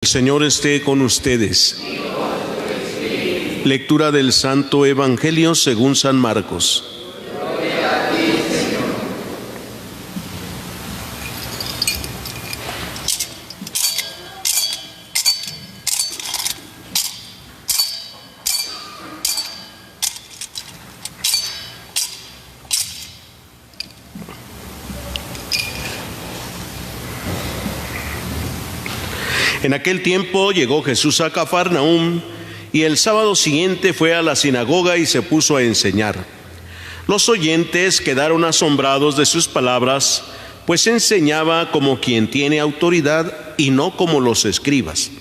El Señor esté con ustedes. Lectura del Santo Evangelio según San Marcos. En aquel tiempo llegó Jesús a Cafarnaúm y el sábado siguiente fue a la sinagoga y se puso a enseñar. Los oyentes quedaron asombrados de sus palabras, pues enseñaba como quien tiene autoridad y no como los escribas.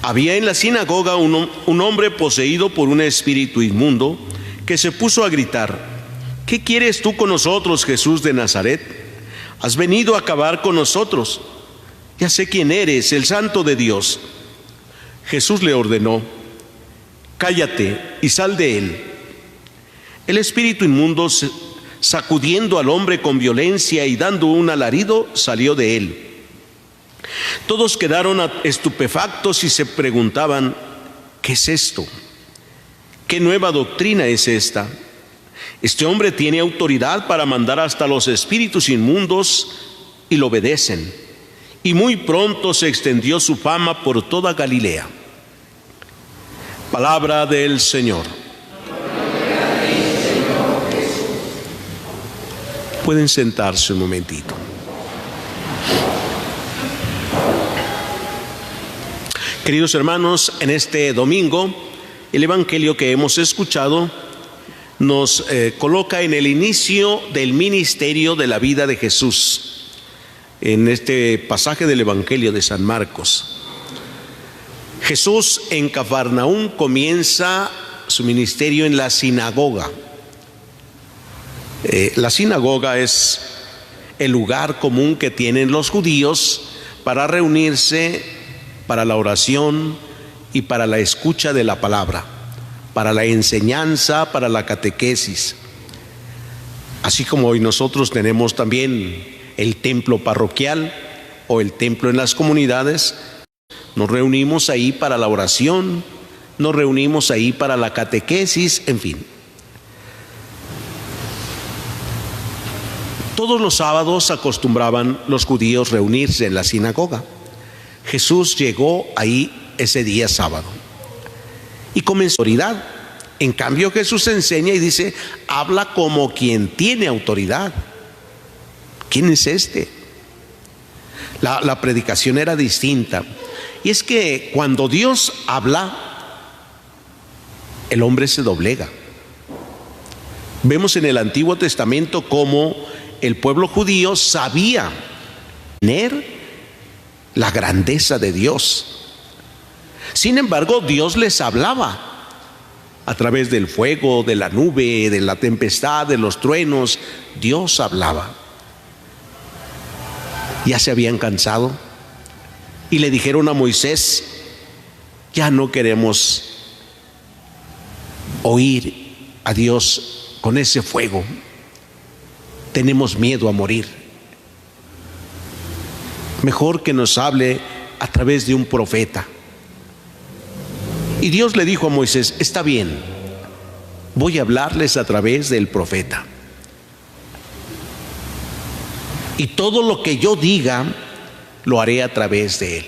Había en la sinagoga un hombre poseído por un espíritu inmundo que se puso a gritar: ¿Qué quieres tú con nosotros, Jesús de Nazaret? ¿Has venido a acabar con nosotros? Ya sé quién eres, el Santo de Dios. Jesús le ordenó: cállate y sal de él. El espíritu inmundo, sacudiendo al hombre con violencia y dando un alarido, salió de él. Todos quedaron estupefactos y se preguntaban: ¿qué es esto? ¿Qué nueva doctrina es esta? Este hombre tiene autoridad para mandar hasta los espíritus inmundos y lo obedecen. Y muy pronto se extendió su fama por toda Galilea. Palabra del Señor. Pueden sentarse un momentito. Queridos hermanos, en este domingo, el Evangelio que hemos escuchado nos coloca en el inicio del ministerio de la vida de Jesús. En este pasaje del Evangelio de San Marcos, Jesús en Cafarnaúm comienza su ministerio en la sinagoga. La sinagoga es el lugar común que tienen los judíos para reunirse para la oración y para la escucha de la palabra, para la enseñanza, para la catequesis. Así como hoy nosotros tenemos también el templo parroquial o el templo en las comunidades, nos reunimos ahí para la oración, nos reunimos ahí para la catequesis, en fin. Todos los sábados acostumbraban los judíos reunirse en la sinagoga. Jesús llegó ahí ese día sábado y comenzó autoridad. En cambio, Jesús enseña y dice: habla como quien tiene autoridad. ¿Quién es este? La predicación era distinta. Y es que cuando Dios habla, el hombre se doblega. Vemos en el Antiguo Testamento cómo el pueblo judío sabía tener la grandeza de Dios. Sin embargo, Dios les hablaba a través del fuego, de la nube, de la tempestad, de los truenos. Dios hablaba. Ya se habían cansado y le dijeron a Moisés: ya no queremos oír a Dios con ese fuego, tenemos miedo a morir, mejor que nos hable a través de un profeta. Y Dios le dijo a Moisés: está bien, voy a hablarles a través del profeta. Y todo lo que yo diga, lo haré a través de él.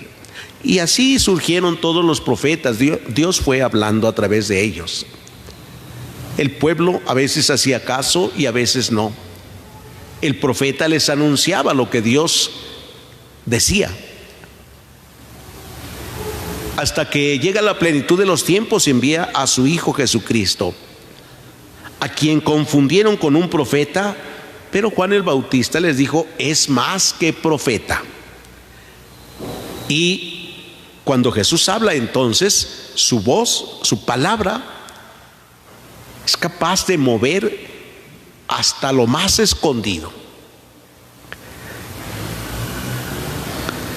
Y así surgieron todos los profetas. Dios fue hablando a través de ellos. El pueblo a veces hacía caso y a veces no. El profeta les anunciaba lo que Dios decía. Hasta que llega la plenitud de los tiempos, envía a su Hijo Jesucristo, a quien confundieron con un profeta. Pero Juan el Bautista les dijo: es más que profeta. Y cuando Jesús habla, entonces su voz, su palabra, es capaz de mover hasta lo más escondido.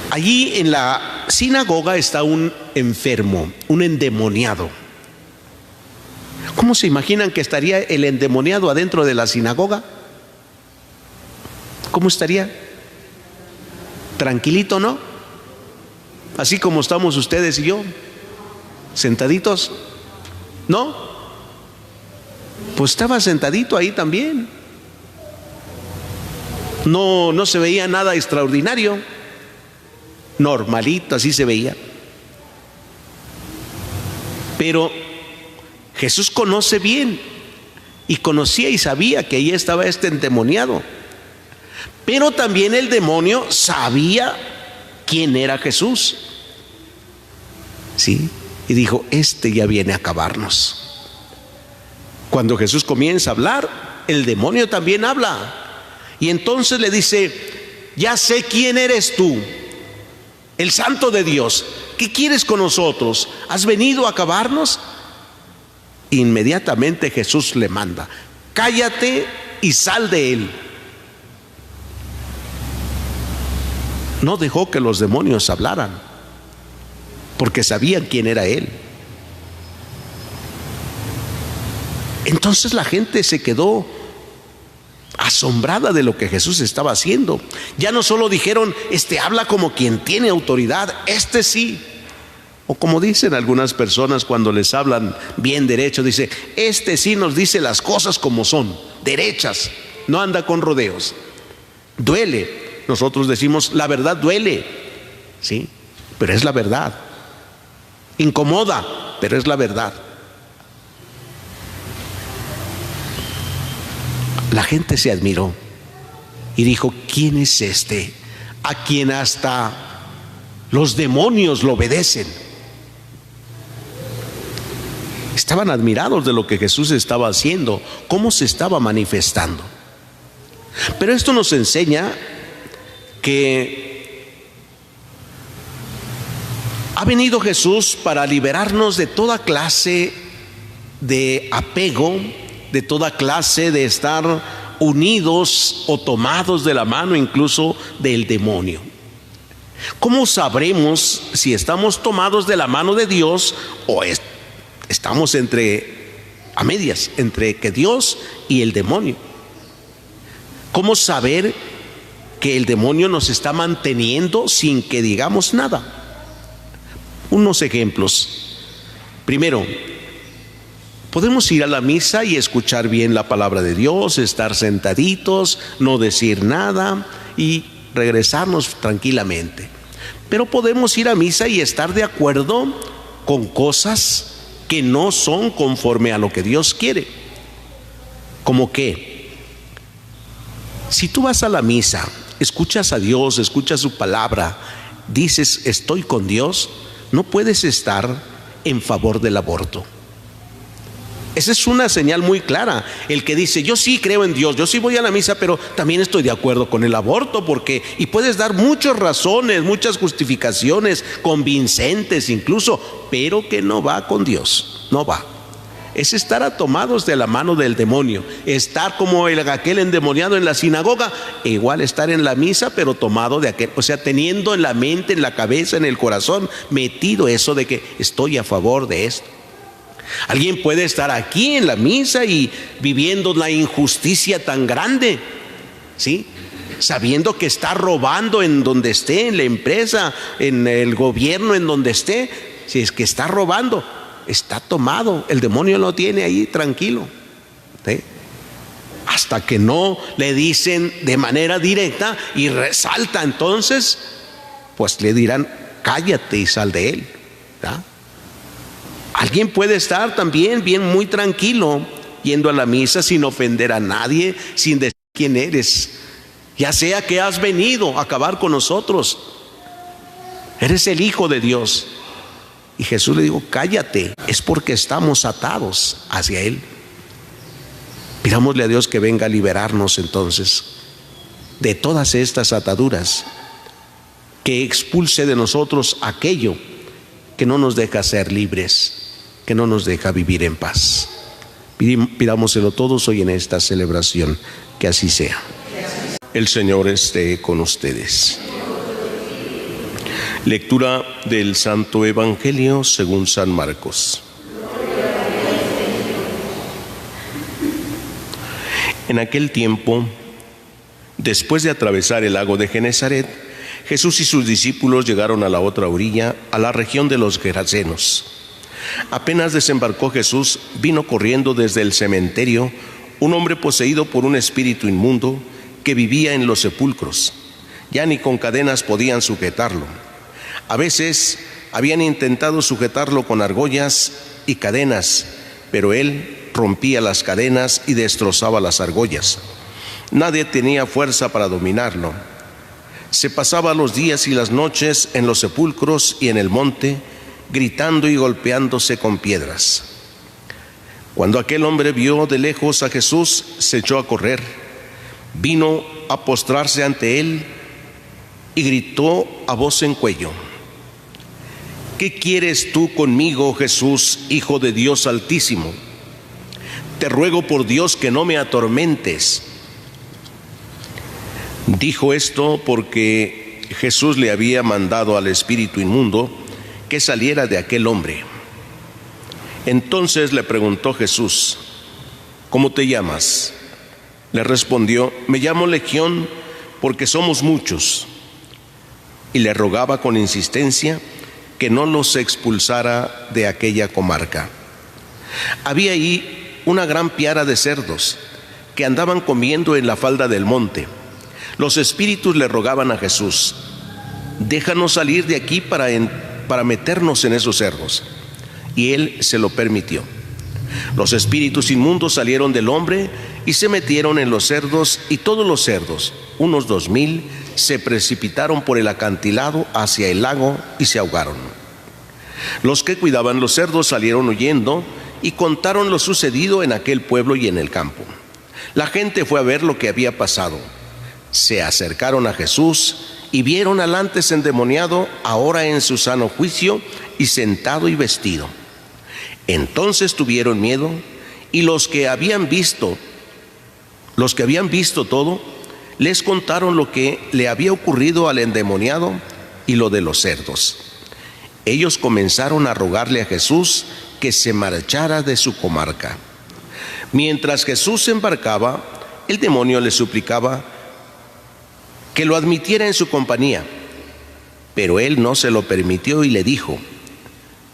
Allí en la sinagoga está un enfermo, un endemoniado. ¿Cómo se imaginan que estaría el endemoniado adentro de la sinagoga? ¿Cómo estaría? Tranquilito, ¿no? así como estamos ustedes y yo, sentaditos. ¿No? Pues estaba sentadito ahí también. No se veía nada extraordinario, normalito, así se veía. Pero Jesús conoce bien, y conocía y sabía que ahí estaba este endemoniado. Pero también el demonio sabía quién era Jesús. ¿Sí? Y dijo, este ya viene a acabarnos. Cuando Jesús comienza a hablar, el demonio también habla. Y entonces le dice, ya sé quién eres tú, el Santo de Dios. ¿Qué quieres con nosotros? ¿Has venido a acabarnos? Inmediatamente Jesús le manda, cállate y sal de él. No dejó que los demonios hablaran, porque sabían quién era él. Entonces la gente se quedó asombrada de lo que Jesús estaba haciendo. Ya no solo dijeron, este habla como quien tiene autoridad, este sí. O como dicen algunas personas cuando les hablan bien derecho, dice, este sí nos dice las cosas como son, derechas, no anda con rodeos. Duele, nosotros decimos, la verdad duele, ¿sí? Pero es la verdad. Incomoda, pero es la verdad. La gente se admiró y dijo, ¿quién es este a quien hasta los demonios lo obedecen? Estaban admirados de lo que Jesús estaba haciendo, cómo se estaba manifestando. Pero esto nos enseña que ha venido Jesús para liberarnos de toda clase de apego, de toda clase de estar unidos o tomados de la mano incluso del demonio. ¿Cómo sabremos si estamos tomados de la mano de Dios o estamos a medias, entre que Dios y el demonio? ¿Cómo saber que el demonio nos está manteniendo sin que digamos nada? Unos ejemplos. Primero, podemos ir a la misa y escuchar bien la palabra de Dios, estar sentaditos, no decir nada y regresarnos tranquilamente. Pero podemos ir a misa y estar de acuerdo con cosas que no son conforme a lo que Dios quiere. ¿Cómo qué? Si tú vas a la misa, escuchas a Dios, escuchas su palabra, dices estoy con Dios, no puedes estar en favor del aborto. Esa es una señal muy clara. El que dice yo sí creo en Dios, yo sí voy a la misa, pero también estoy de acuerdo con el aborto, y puedes dar muchas razones, muchas justificaciones convincentes incluso, pero que no va con Dios, no va. Es estar tomados de la mano del demonio, estar como aquel endemoniado en la sinagoga, igual estar en la misa pero tomado de aquel, o sea, teniendo en la mente, en la cabeza, en el corazón metido eso de que estoy a favor de esto. Alguien puede estar aquí en la misa y viviendo la injusticia tan grande, ¿sí? Sabiendo que está robando en donde esté, en la empresa, en el gobierno, en donde esté. Si es que está robando, está tomado, el demonio lo tiene ahí tranquilo, ¿sí? Hasta que no le dicen de manera directa y resalta, entonces pues le dirán cállate y sal de él, ¿sí? Alguien puede estar también bien muy tranquilo yendo a la misa sin ofender a nadie, sin decir quién eres, ya sea que has venido a acabar con nosotros, eres el Hijo de Dios. Y Jesús le dijo cállate, es porque estamos atados hacia Él. Pidámosle a Dios que venga a liberarnos entonces de todas estas ataduras, que expulse de nosotros aquello que no nos deja ser libres, que no nos deja vivir en paz. Pidámoselo todos hoy en esta celebración, que así sea. El Señor esté con ustedes. Lectura del Santo Evangelio según San Marcos. En aquel tiempo, después de atravesar el lago de Genesaret, Jesús y sus discípulos llegaron a la otra orilla, a la región de los Gerasenos. Apenas desembarcó Jesús, vino corriendo desde el cementerio un hombre poseído por un espíritu inmundo que vivía en los sepulcros. Ya ni con cadenas podían sujetarlo. A veces habían intentado sujetarlo con argollas y cadenas, pero él rompía las cadenas y destrozaba las argollas. Nadie tenía fuerza para dominarlo. Se pasaba los días y las noches en los sepulcros y en el monte, gritando y golpeándose con piedras. Cuando aquel hombre vio de lejos a Jesús, se echó a correr, vino a postrarse ante él y gritó a voz en cuello: ¿qué quieres tú conmigo, Jesús, Hijo de Dios Altísimo? Te ruego por Dios que no me atormentes. Dijo esto porque Jesús le había mandado al espíritu inmundo que saliera de aquel hombre. Entonces le preguntó Jesús: ¿cómo te llamas? Le respondió: me llamo Legión, porque somos muchos. Y le rogaba con insistencia que no los expulsara de aquella comarca. Había ahí una gran piara de cerdos que andaban comiendo en la falda del monte. Los espíritus le rogaban a Jesús: déjanos salir de aquí para meternos en esos cerdos. Y él se lo permitió. Los espíritus inmundos salieron del hombre y se metieron en los cerdos, y todos los cerdos, unos 2000, se precipitaron por el acantilado hacia el lago y se ahogaron. Los que cuidaban los cerdos salieron huyendo y contaron lo sucedido en aquel pueblo y en el campo. La gente fue a ver lo que había pasado. Se acercaron a Jesús y vieron al antes endemoniado ahora en su sano juicio y sentado y vestido. Entonces tuvieron miedo, y los que habían visto todo, les contaron lo que le había ocurrido al endemoniado y lo de los cerdos. Ellos comenzaron a rogarle a Jesús que se marchara de su comarca. Mientras Jesús se embarcaba, el demonio le suplicaba que lo admitiera en su compañía, pero él no se lo permitió y le dijo: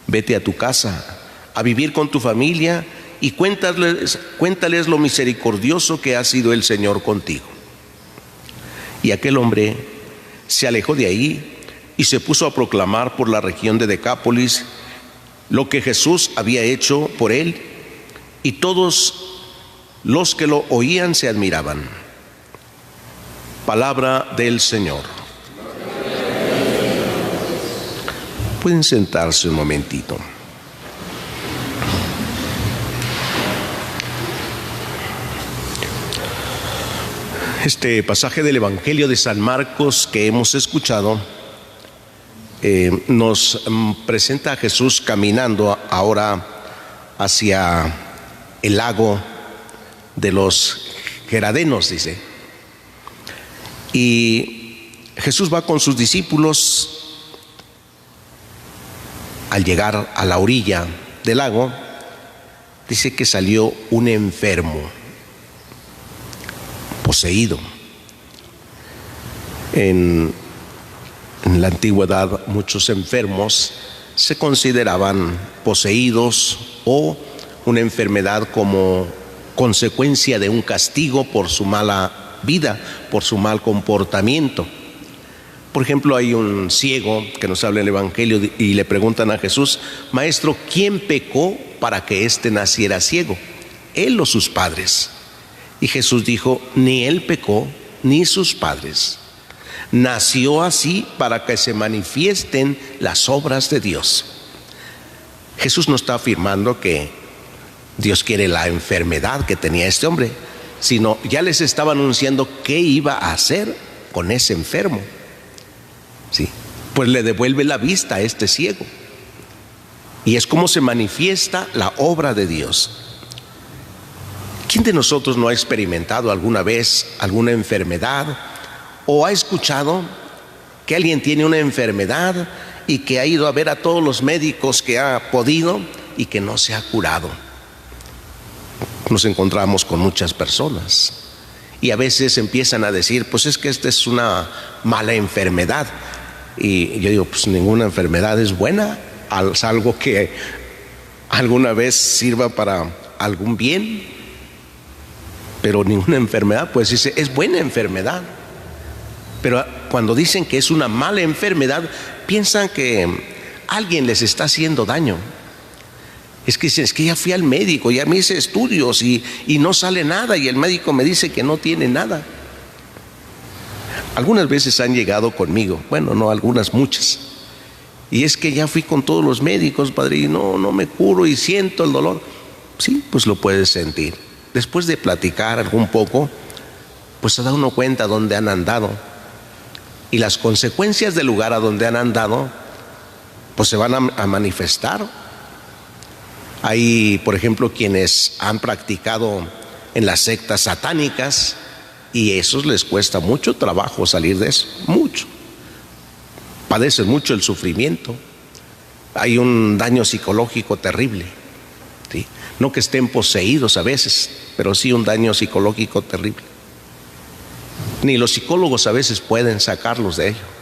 vete a tu casa, a vivir con tu familia, y cuéntales lo misericordioso que ha sido el Señor contigo. Y aquel hombre se alejó de ahí y se puso a proclamar por la región de Decápolis lo que Jesús había hecho por él, y todos los que lo oían se admiraban. Palabra del Señor. Pueden sentarse un momentito. Este pasaje del Evangelio de San Marcos que hemos escuchado nos presenta a Jesús caminando ahora hacia el lago de los Gerasenos, dice. Y Jesús va con sus discípulos. Al llegar a la orilla del lago, dice que salió un enfermo, poseído. En la antigüedad, muchos enfermos se consideraban poseídos o una enfermedad como consecuencia de un castigo por su mala vida, por su mal comportamiento. Por ejemplo, hay un ciego que nos habla en el Evangelio y le preguntan a Jesús: Maestro, ¿quién pecó para que éste naciera ciego? ¿Él o sus padres? Y Jesús dijo: ni él pecó, ni sus padres. Nació así para que se manifiesten las obras de Dios. Jesús no está afirmando que Dios quiere la enfermedad que tenía este hombre, sino ya les estaba anunciando qué iba a hacer con ese enfermo. Sí, pues le devuelve la vista a este ciego. Y es como se manifiesta la obra de Dios. ¿Quién de nosotros no ha experimentado alguna vez alguna enfermedad o ha escuchado que alguien tiene una enfermedad y que ha ido a ver a todos los médicos que ha podido y que no se ha curado? Nos encontramos con muchas personas Y a veces empiezan a decir, pues es que esta es una mala enfermedad. Y yo digo, pues ninguna enfermedad es buena, es algo que alguna vez sirva para algún bien, pero ninguna enfermedad, pues dice, es buena enfermedad. Pero cuando dicen que es una mala enfermedad, piensan que alguien les está haciendo daño. Es que dicen, es que ya fui al médico, ya me hice estudios y no sale nada, y el médico me dice que no tiene nada. Algunas veces han llegado conmigo, bueno, no algunas, muchas. Y es que ya fui con todos los médicos, padre, y no me curo y siento el dolor. Sí, pues lo puedes sentir. Después de platicar algún poco, pues se da uno cuenta dónde han andado. Y las consecuencias del lugar a donde han andado, pues se van a manifestar. Hay, por ejemplo, quienes han practicado en las sectas satánicas, y a esos les cuesta mucho trabajo salir de eso, mucho. Padecen mucho el sufrimiento. Hay un daño psicológico terrible, ¿sí? No que estén poseídos a veces, pero sí un daño psicológico terrible. Ni los psicólogos a veces pueden sacarlos de ello.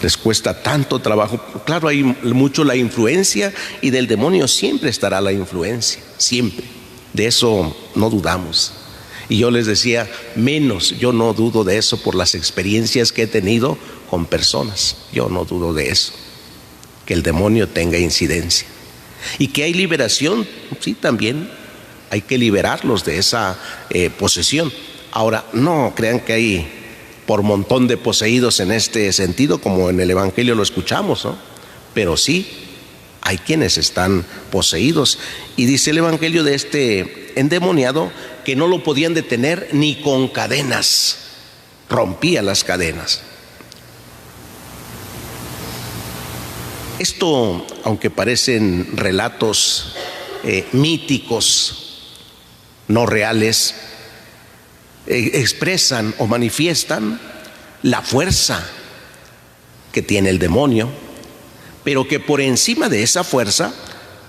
Les cuesta tanto trabajo. Claro, hay mucho la influencia, y del demonio siempre estará la influencia, siempre. De eso no dudamos. Y yo les decía, menos, yo no dudo de eso por las experiencias que he tenido con personas. Yo no dudo de eso, que el demonio tenga incidencia. Y que hay liberación, sí, también hay que liberarlos de esa posesión. Ahora, no crean que hay por montón de poseídos en este sentido, como en el Evangelio lo escuchamos, ¿no? Pero sí, hay quienes están poseídos. Y dice el Evangelio de este endemoniado que no lo podían detener ni con cadenas, rompía las cadenas. Esto, aunque parecen relatos míticos, no reales, expresan o manifiestan la fuerza que tiene el demonio, pero que por encima de esa fuerza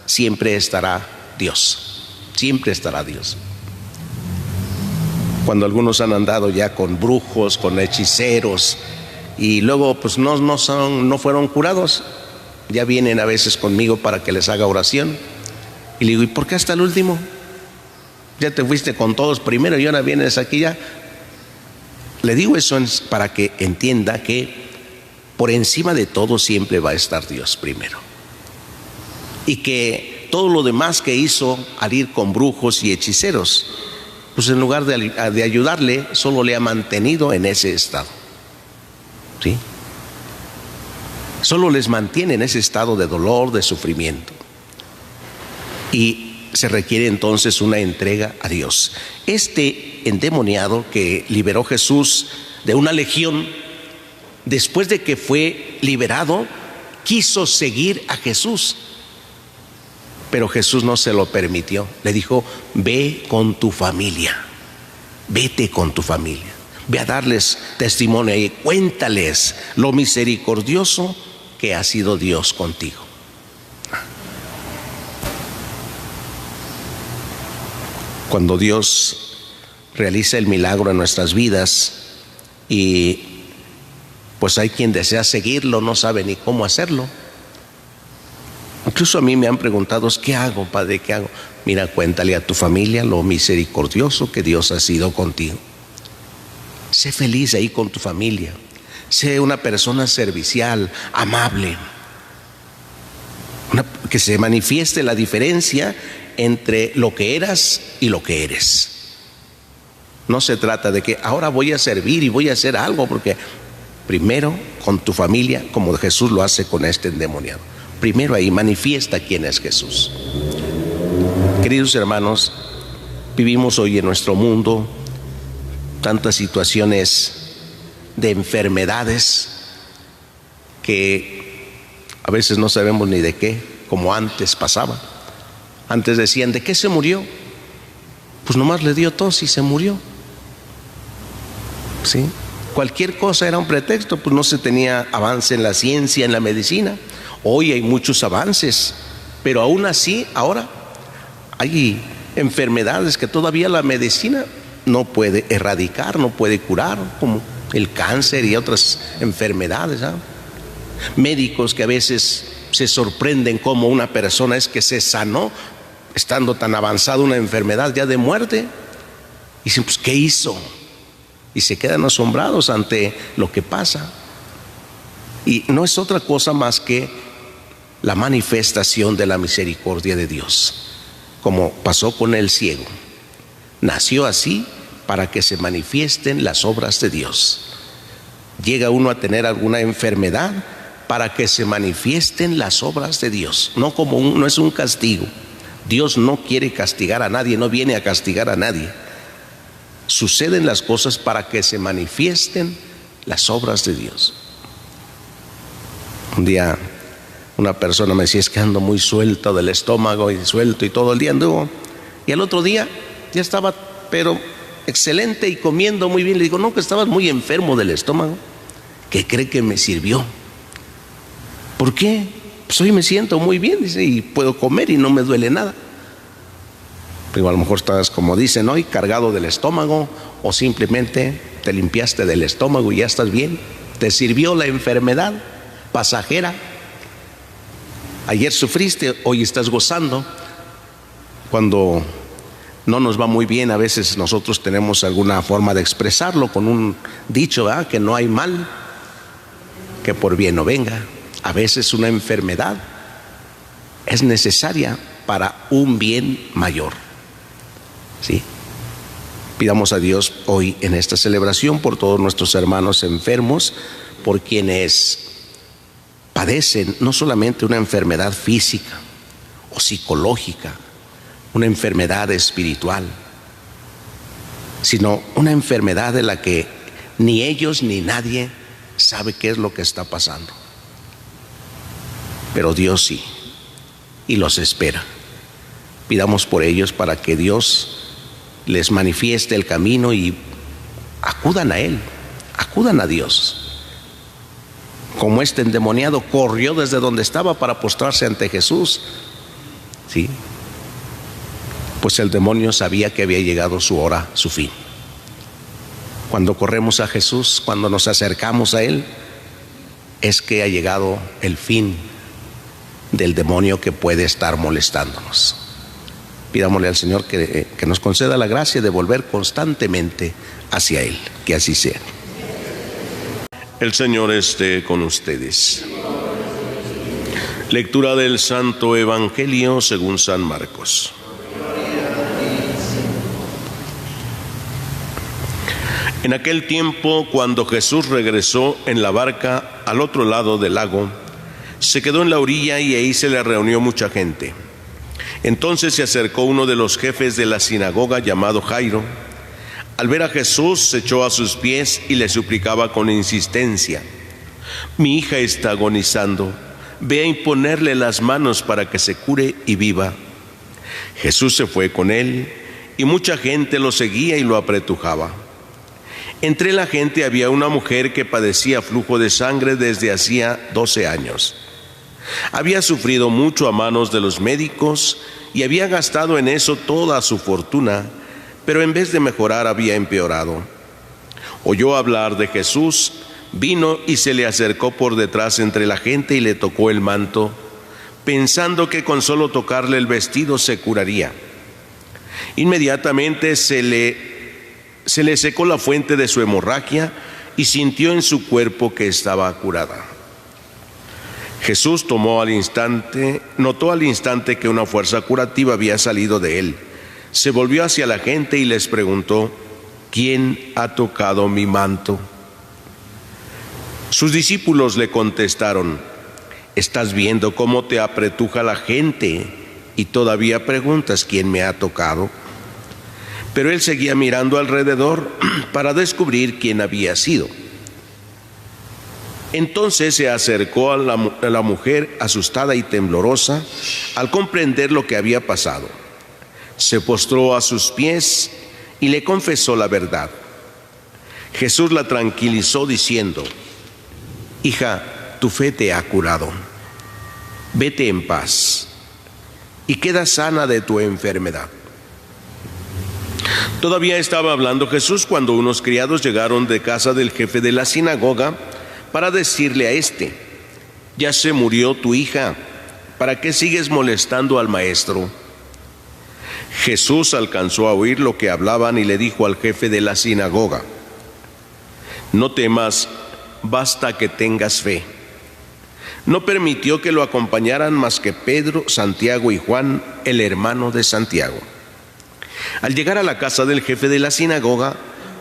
siempre estará Dios, siempre estará Dios. Cuando algunos han andado ya con brujos, con hechiceros, y luego pues no fueron curados, ya vienen a veces conmigo para que les haga oración, y le digo, ¿y por qué hasta el último? Ya te fuiste con todos primero y ahora vienes aquí ya. Le digo eso para que entienda que por encima de todo siempre va a estar Dios primero, y que todo lo demás que hizo al ir con brujos y hechiceros, pues en lugar de ayudarle, solo le ha mantenido en ese estado, ¿sí? Solo les mantiene en ese estado de dolor, de sufrimiento. Y se requiere entonces una entrega a Dios. Este endemoniado que liberó Jesús de una legión, después de que fue liberado, quiso seguir a Jesús, pero Jesús no se lo permitió. Le dijo, ve con tu familia, vete con tu familia, ve a darles testimonio y cuéntales lo misericordioso que ha sido Dios contigo. Cuando Dios realiza el milagro en nuestras vidas, y pues hay quien desea seguirlo, no sabe ni cómo hacerlo. Incluso a mí me han preguntado, ¿qué hago, padre? ¿Qué hago? Mira, cuéntale a tu familia lo misericordioso que Dios ha sido contigo. Sé feliz ahí con tu familia. Sé una persona servicial, amable. Que se manifieste la diferencia entre lo que eras y lo que eres. No se trata de que ahora voy a servir y voy a hacer algo, porque primero con tu familia, como Jesús lo hace con este endemoniado. Primero ahí manifiesta quién es Jesús. Queridos hermanos, vivimos hoy en nuestro mundo tantas situaciones de enfermedades que a veces no sabemos ni de qué, como antes pasaba. Antes decían, ¿de qué se murió? Pues nomás le dio tos y se murió, ¿sí? Cualquier cosa era un pretexto, pues no se tenía avance en la ciencia, en la medicina. Hoy hay muchos avances, pero aún así ahora hay enfermedades que todavía la medicina no puede erradicar, no puede curar, como el cáncer y otras enfermedades, ¿sabes? Médicos que a veces se sorprenden cómo una persona es que se sanó estando tan avanzada una enfermedad ya de muerte. Y dicen, pues, ¿qué hizo? Y se quedan asombrados ante lo que pasa. Y no es otra cosa más que la manifestación de la misericordia de Dios, como pasó con el ciego. Nació así para que se manifiesten las obras de Dios. Llega uno a tener alguna enfermedad para que se manifiesten las obras de Dios, no es un castigo. Dios no quiere castigar a nadie, no viene a castigar a nadie. Suceden las cosas para que se manifiesten las obras de Dios. Un día una persona me decía, es que ando muy suelto del estómago y suelto y todo el día anduvo. Y al otro día ya estaba, pero excelente y comiendo muy bien. Le digo, no, que estabas muy enfermo del estómago. ¿Qué cree que me sirvió? ¿Por qué? Pues hoy me siento muy bien, dice, y puedo comer y no me duele nada. Pero a lo mejor estás, como dicen hoy, cargado del estómago, o simplemente te limpiaste del estómago y ya estás bien. Te sirvió la enfermedad pasajera. Ayer sufriste, hoy estás gozando. Cuando no nos va muy bien, a veces nosotros tenemos alguna forma de expresarlo con un dicho, ¿verdad? Que no hay mal que por bien no venga. A veces una enfermedad es necesaria para un bien mayor, ¿sí? Pidamos a Dios hoy en esta celebración por todos nuestros hermanos enfermos, por quienes padecen no solamente una enfermedad física o psicológica, una enfermedad espiritual, sino una enfermedad de la que ni ellos ni nadie sabe qué es lo que está pasando. Pero Dios sí, y los espera. Pidamos por ellos para que Dios les manifieste el camino y acudan a Él, acudan a Dios. Como este endemoniado corrió desde donde estaba para postrarse ante Jesús, ¿sí? Pues el demonio sabía que había llegado su hora, su fin. Cuando corremos a Jesús, cuando nos acercamos a Él, es que ha llegado el fin del demonio que puede estar molestándonos. Pidámosle al Señor que nos conceda la gracia de volver constantemente hacia Él, que así sea. El Señor esté con ustedes. Lectura del Santo Evangelio según San Marcos. En aquel tiempo, cuando Jesús regresó en la barca al otro lado del lago, se quedó en la orilla y ahí se le reunió mucha gente. Entonces se acercó uno de los jefes de la sinagoga llamado Jairo. Al ver a Jesús, se echó a sus pies y le suplicaba con insistencia: mi hija está agonizando, ve a imponerle las manos para que se cure y viva. Jesús se fue con él y mucha gente lo seguía y lo apretujaba. Entre la gente había una mujer que padecía flujo de sangre desde hacía 12 años. Había sufrido mucho a manos de los médicos y había gastado en eso toda su fortuna, pero en vez de mejorar había empeorado. Oyó hablar de Jesús, vino y se le acercó por detrás entre la gente y le tocó el manto, pensando que con solo tocarle el vestido se curaría. Inmediatamente se le secó la fuente de su hemorragia y sintió en su cuerpo que estaba curada. Jesús notó al instante que una fuerza curativa había salido de él. Se volvió hacia la gente y les preguntó: ¿quién ha tocado mi manto? Sus discípulos le contestaron: ¿estás viendo cómo te apretuja la gente y todavía preguntas quién me ha tocado? Pero él seguía mirando alrededor para descubrir quién había sido. Entonces se acercó a la mujer asustada y temblorosa al comprender lo que había pasado. Se postró a sus pies y le confesó la verdad. Jesús la tranquilizó diciendo: hija, tu fe te ha curado. Vete en paz y queda sana de tu enfermedad. Todavía estaba hablando Jesús cuando unos criados llegaron de casa del jefe de la sinagoga para decirle a éste: ya se murió tu hija, ¿para qué sigues molestando al maestro? Jesús alcanzó a oír lo que hablaban y le dijo al jefe de la sinagoga: no temas, basta que tengas fe. No permitió que lo acompañaran más que Pedro, Santiago y Juan, el hermano de Santiago. Al llegar a la casa del jefe de la sinagoga,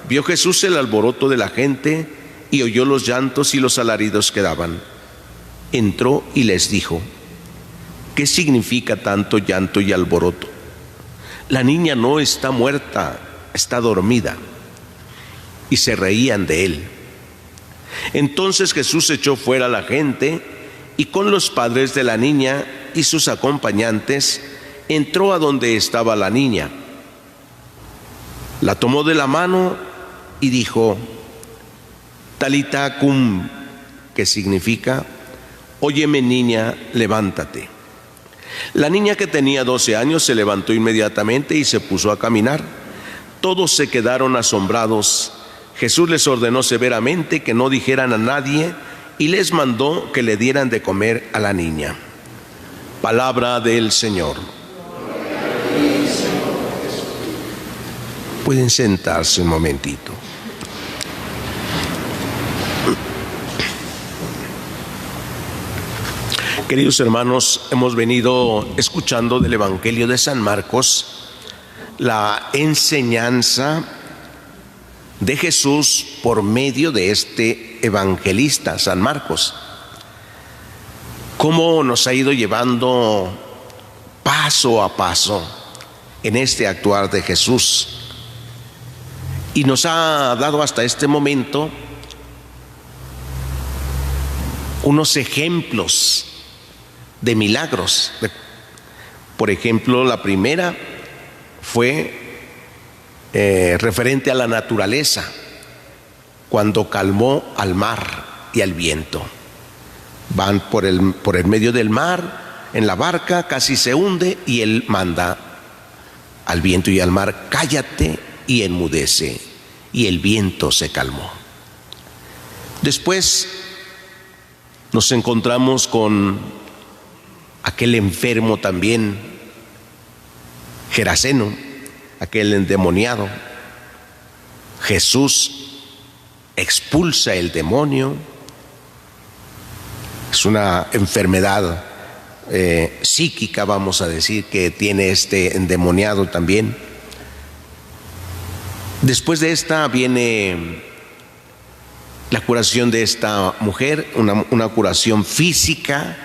vio Jesús el alboroto de la gente y oyó los llantos y los alaridos que daban. Entró y les dijo: ¿qué significa tanto llanto y alboroto? La niña no está muerta, está dormida. Y se reían de él. Entonces Jesús echó fuera a la gente y con los padres de la niña y sus acompañantes entró a donde estaba la niña. La tomó de la mano y dijo: Talita cum, que significa: óyeme niña, levántate. La niña, que tenía 12 años, se levantó inmediatamente y se puso a caminar. Todos se quedaron asombrados. Jesús les ordenó severamente que no dijeran a nadie y les mandó que le dieran de comer a la niña. Palabra del Señor. Pueden sentarse un momentito. Queridos hermanos, hemos venido escuchando del Evangelio de San Marcos la enseñanza de Jesús por medio de este evangelista, San Marcos. Cómo nos ha ido llevando paso a paso en este actuar de Jesús. Y nos ha dado hasta este momento unos ejemplos de milagros. Por ejemplo, la primera fue referente a la naturaleza, cuando calmó al mar y al viento. Van por el medio del mar en la barca, casi se hunde, y él manda al viento y al mar: cállate y enmudece, y el viento se calmó. Después nos encontramos con aquel enfermo también, Geraseno, aquel endemoniado. Jesús expulsa el demonio. Es una enfermedad psíquica, vamos a decir, que tiene este endemoniado también. Después de esta viene la curación de esta mujer, una curación física.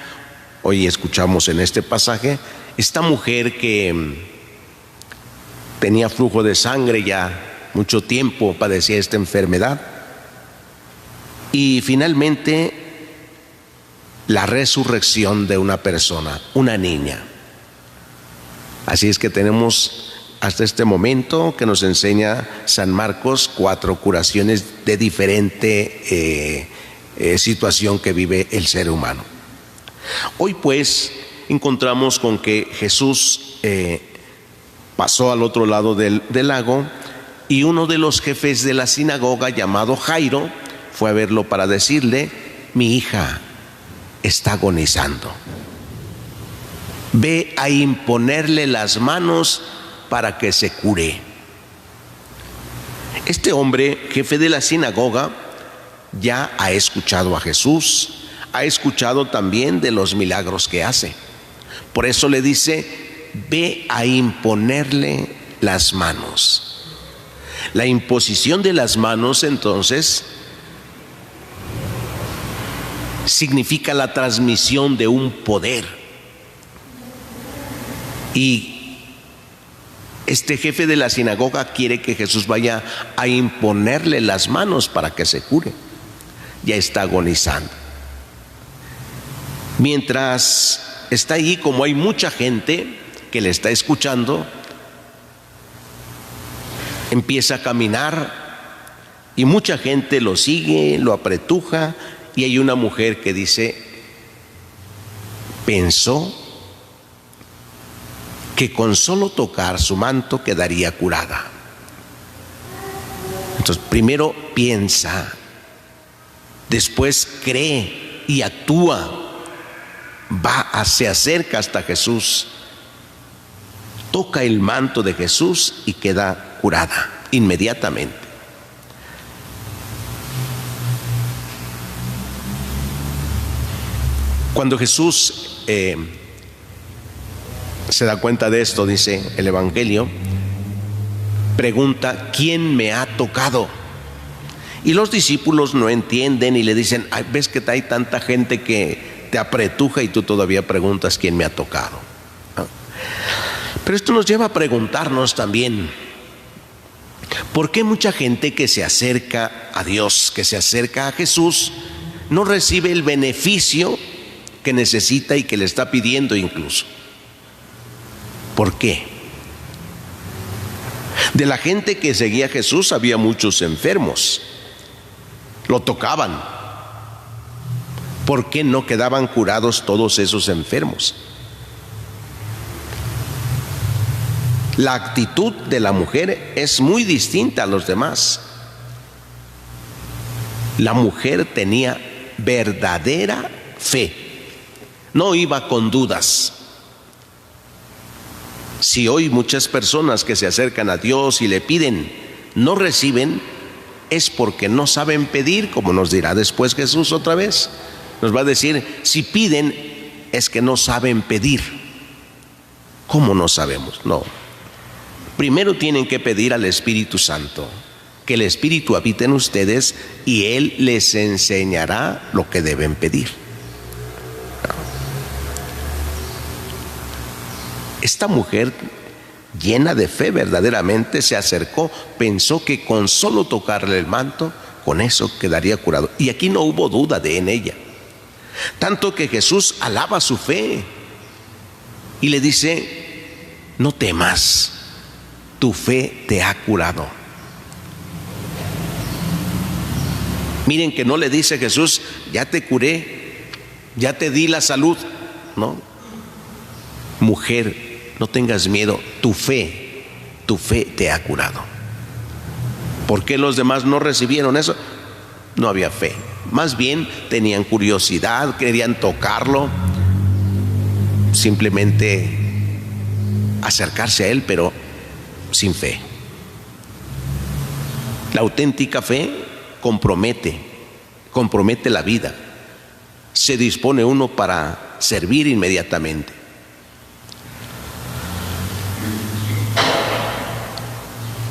Hoy escuchamos en este pasaje esta mujer que tenía flujo de sangre, ya mucho tiempo padecía esta enfermedad. Y finalmente la resurrección de una persona, una niña. Así es que tenemos hasta este momento que nos enseña San Marcos 4 curaciones de diferente situación que vive el ser humano. Hoy pues encontramos con que Jesús pasó al otro lado del lago, y uno de los jefes de la sinagoga, llamado Jairo, fue a verlo para decirle: mi hija está agonizando, ve a imponerle las manos para que se cure. Este hombre, jefe de la sinagoga, ya ha escuchado a Jesús, ha escuchado también de los milagros que hace. Por eso le dice: ve a imponerle las manos. La imposición de las manos, entonces, significa la transmisión de un poder. Y este jefe de la sinagoga quiere que Jesús vaya a imponerle las manos para que se cure. Ya está agonizando. Mientras está allí, como hay mucha gente que le está escuchando, empieza a caminar y mucha gente lo sigue, lo apretuja, y hay una mujer que dice: pensó que con solo tocar su manto quedaría curada. Entonces, primero piensa, después cree y actúa. Se acerca hasta Jesús, toca el manto de Jesús y queda curada inmediatamente. Cuando Jesús se da cuenta de esto, dice el Evangelio, pregunta: ¿quién me ha tocado? Y los discípulos no entienden y le dicen: ay, ves que hay tanta gente que te apretuja y tú todavía preguntas quién me ha tocado. ¿No? Pero esto nos lleva a preguntarnos también: ¿por qué mucha gente que se acerca a Dios, que se acerca a Jesús, no recibe el beneficio que necesita y que le está pidiendo incluso? ¿Por qué? De la gente que seguía a Jesús había muchos enfermos, lo tocaban. ¿Por qué no quedaban curados todos esos enfermos? La actitud de la mujer es muy distinta a los demás. La mujer tenía verdadera fe, no iba con dudas. Si hoy muchas personas que se acercan a Dios y le piden no reciben, es porque no saben pedir, como nos dirá después Jesús otra vez. Nos va a decir: si piden es que no saben pedir. ¿Cómo no sabemos? No. Primero tienen que pedir al Espíritu Santo, que el Espíritu habite en ustedes y Él les enseñará lo que deben pedir. Esta mujer, llena de fe verdaderamente, se acercó, pensó que con solo tocarle el manto, con eso quedaría curado. Y aquí no hubo duda en ella. Tanto que Jesús alaba su fe y le dice: no temas, tu fe te ha curado. Miren que no le dice Jesús: ya te curé, ya te di la salud. No, mujer, no tengas miedo, tu fe te ha curado. ¿Por qué los demás no recibieron eso? No había fe. Más bien tenían curiosidad, querían tocarlo, simplemente acercarse a Él, pero sin fe. La auténtica fe compromete la vida. Se dispone uno para servir inmediatamente.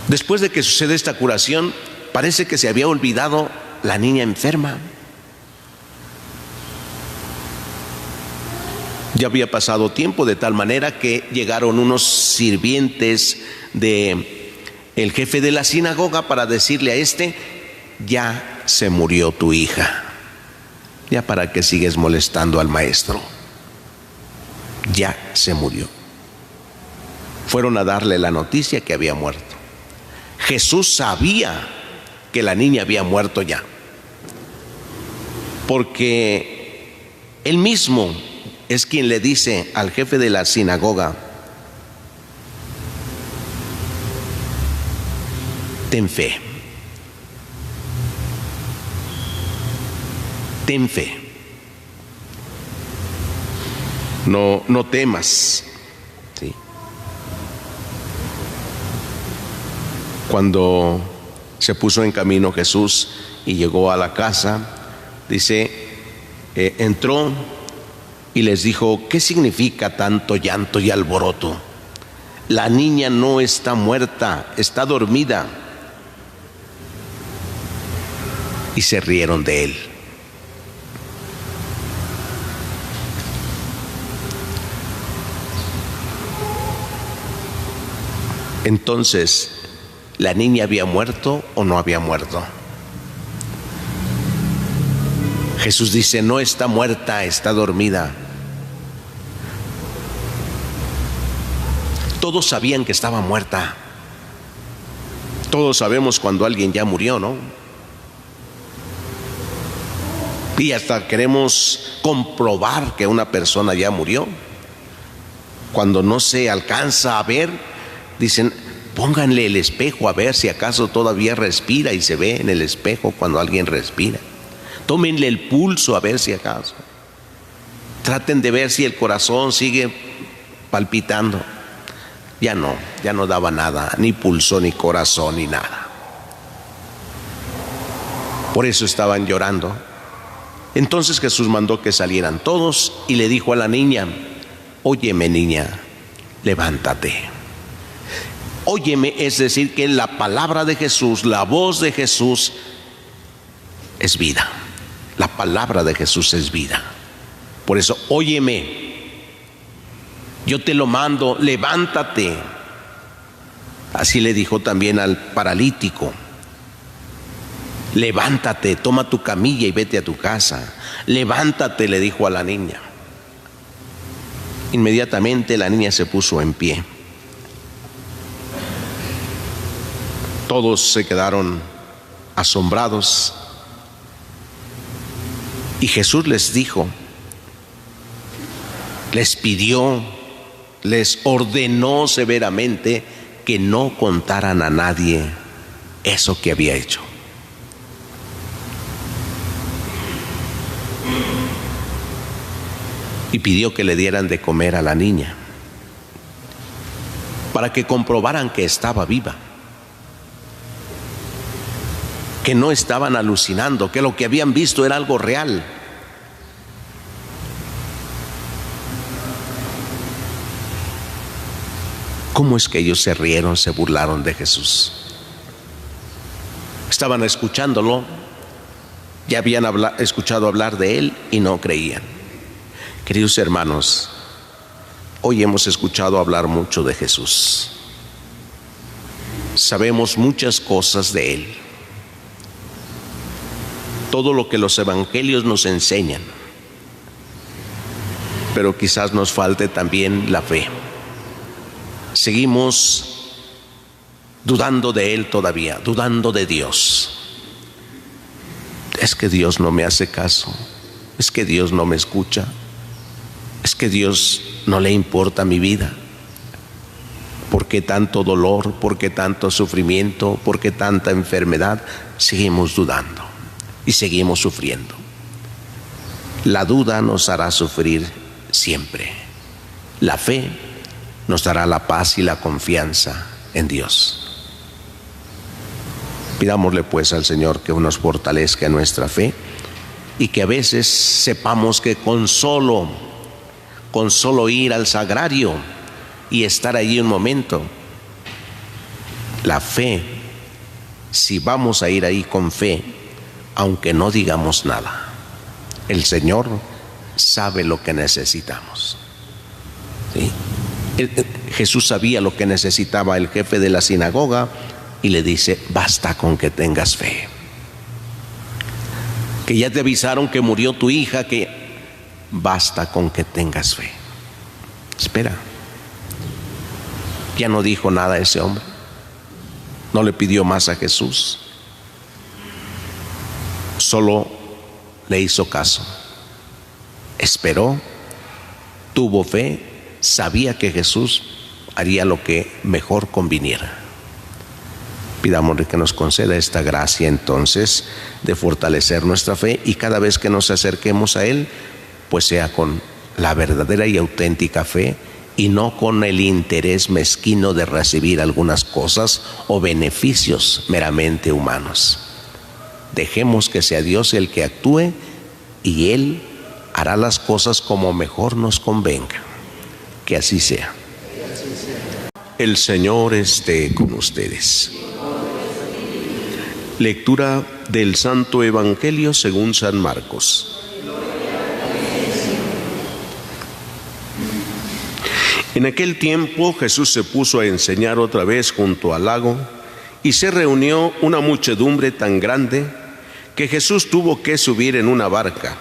Después de que sucede esta curación, parece que se había olvidado la niña enferma. Ya había pasado tiempo, de tal manera que llegaron unos sirvientes de el jefe de la sinagoga para decirle a este: ya se murió tu hija, ya para qué sigues molestando al maestro, ya se murió. Fueron a darle la noticia que había muerto. Jesús sabía que la niña había muerto ya, porque Él mismo es quien le dice al jefe de la sinagoga: ten fe, ten fe, no temas. ¿Sí? Cuando se puso en camino Jesús y llegó a la casa, dice, entró y les dijo: ¿qué significa tanto llanto y alboroto? La niña no está muerta, está dormida. Y se rieron de él. Entonces, ¿la niña había muerto o no había muerto? Jesús dice: no está muerta, está dormida. Todos sabían que estaba muerta. Todos sabemos cuando alguien ya murió, ¿no? Y hasta queremos comprobar que una persona ya murió. Cuando no se alcanza a ver, dicen: Pónganle el espejo a ver si acaso todavía respira y se ve en el espejo cuando alguien respira. Tómenle el pulso a ver si acaso. Traten de ver si el corazón sigue palpitando. Ya no daba nada, ni pulso, ni corazón, ni nada. Por eso estaban llorando. Entonces Jesús mandó que salieran todos y le dijo a la niña: óyeme, niña, levántate. Óyeme, es decir, que la palabra de Jesús, la voz de Jesús es vida. La palabra de Jesús es vida. Por eso, óyeme, yo te lo mando, levántate. Así le dijo también al paralítico: levántate, toma tu camilla y vete a tu casa. Levántate, le dijo a la niña. Inmediatamente la niña se puso en pie. Todos se quedaron asombrados y Jesús les dijo, les pidió, les ordenó severamente que no contaran a nadie eso que había hecho. Y pidió que le dieran de comer a la niña para que comprobaran que estaba viva, que no estaban alucinando, que lo que habían visto era algo real. ¿Cómo es que ellos se rieron, se burlaron de Jesús? Estaban escuchándolo, ya habían escuchado hablar de él y no creían. Queridos hermanos, hoy hemos escuchado hablar mucho de Jesús. Sabemos muchas cosas de él. Todo lo que los evangelios nos enseñan. Pero quizás nos falte también la fe. Seguimos dudando de él todavía, dudando de Dios. Es que Dios no me hace caso. Es que Dios no me escucha. Es que Dios no le importa mi vida. ¿Por qué tanto dolor? ¿Por qué tanto sufrimiento? ¿Por qué tanta enfermedad? Seguimos dudando y seguimos sufriendo. La duda nos hará sufrir siempre. La fe nos dará la paz y la confianza en Dios. Pidámosle pues al Señor que nos fortalezca en nuestra fe y que a veces sepamos que con solo ir al sagrario y estar allí un momento, la fe, si vamos a ir ahí con fe, aunque no digamos nada, el Señor sabe lo que necesitamos. ¿Sí? Jesús sabía lo que necesitaba el jefe de la sinagoga y le dice: basta con que tengas fe. Que ya te avisaron que murió tu hija, que basta con que tengas fe. Espera. Ya no dijo nada ese hombre. No le pidió más a Jesús. Solo le hizo caso. Esperó, tuvo fe, sabía que Jesús haría lo que mejor conviniera. Pidámosle que nos conceda esta gracia entonces de fortalecer nuestra fe y cada vez que nos acerquemos a Él, pues sea con la verdadera y auténtica fe y no con el interés mezquino de recibir algunas cosas o beneficios meramente humanos. Dejemos que sea Dios el que actúe y Él hará las cosas como mejor nos convenga. Que así sea. El Señor esté con ustedes. Lectura del Santo Evangelio según San Marcos. En aquel tiempo Jesús se puso a enseñar otra vez junto al lago y se reunió una muchedumbre tan grande que Jesús tuvo que subir en una barca.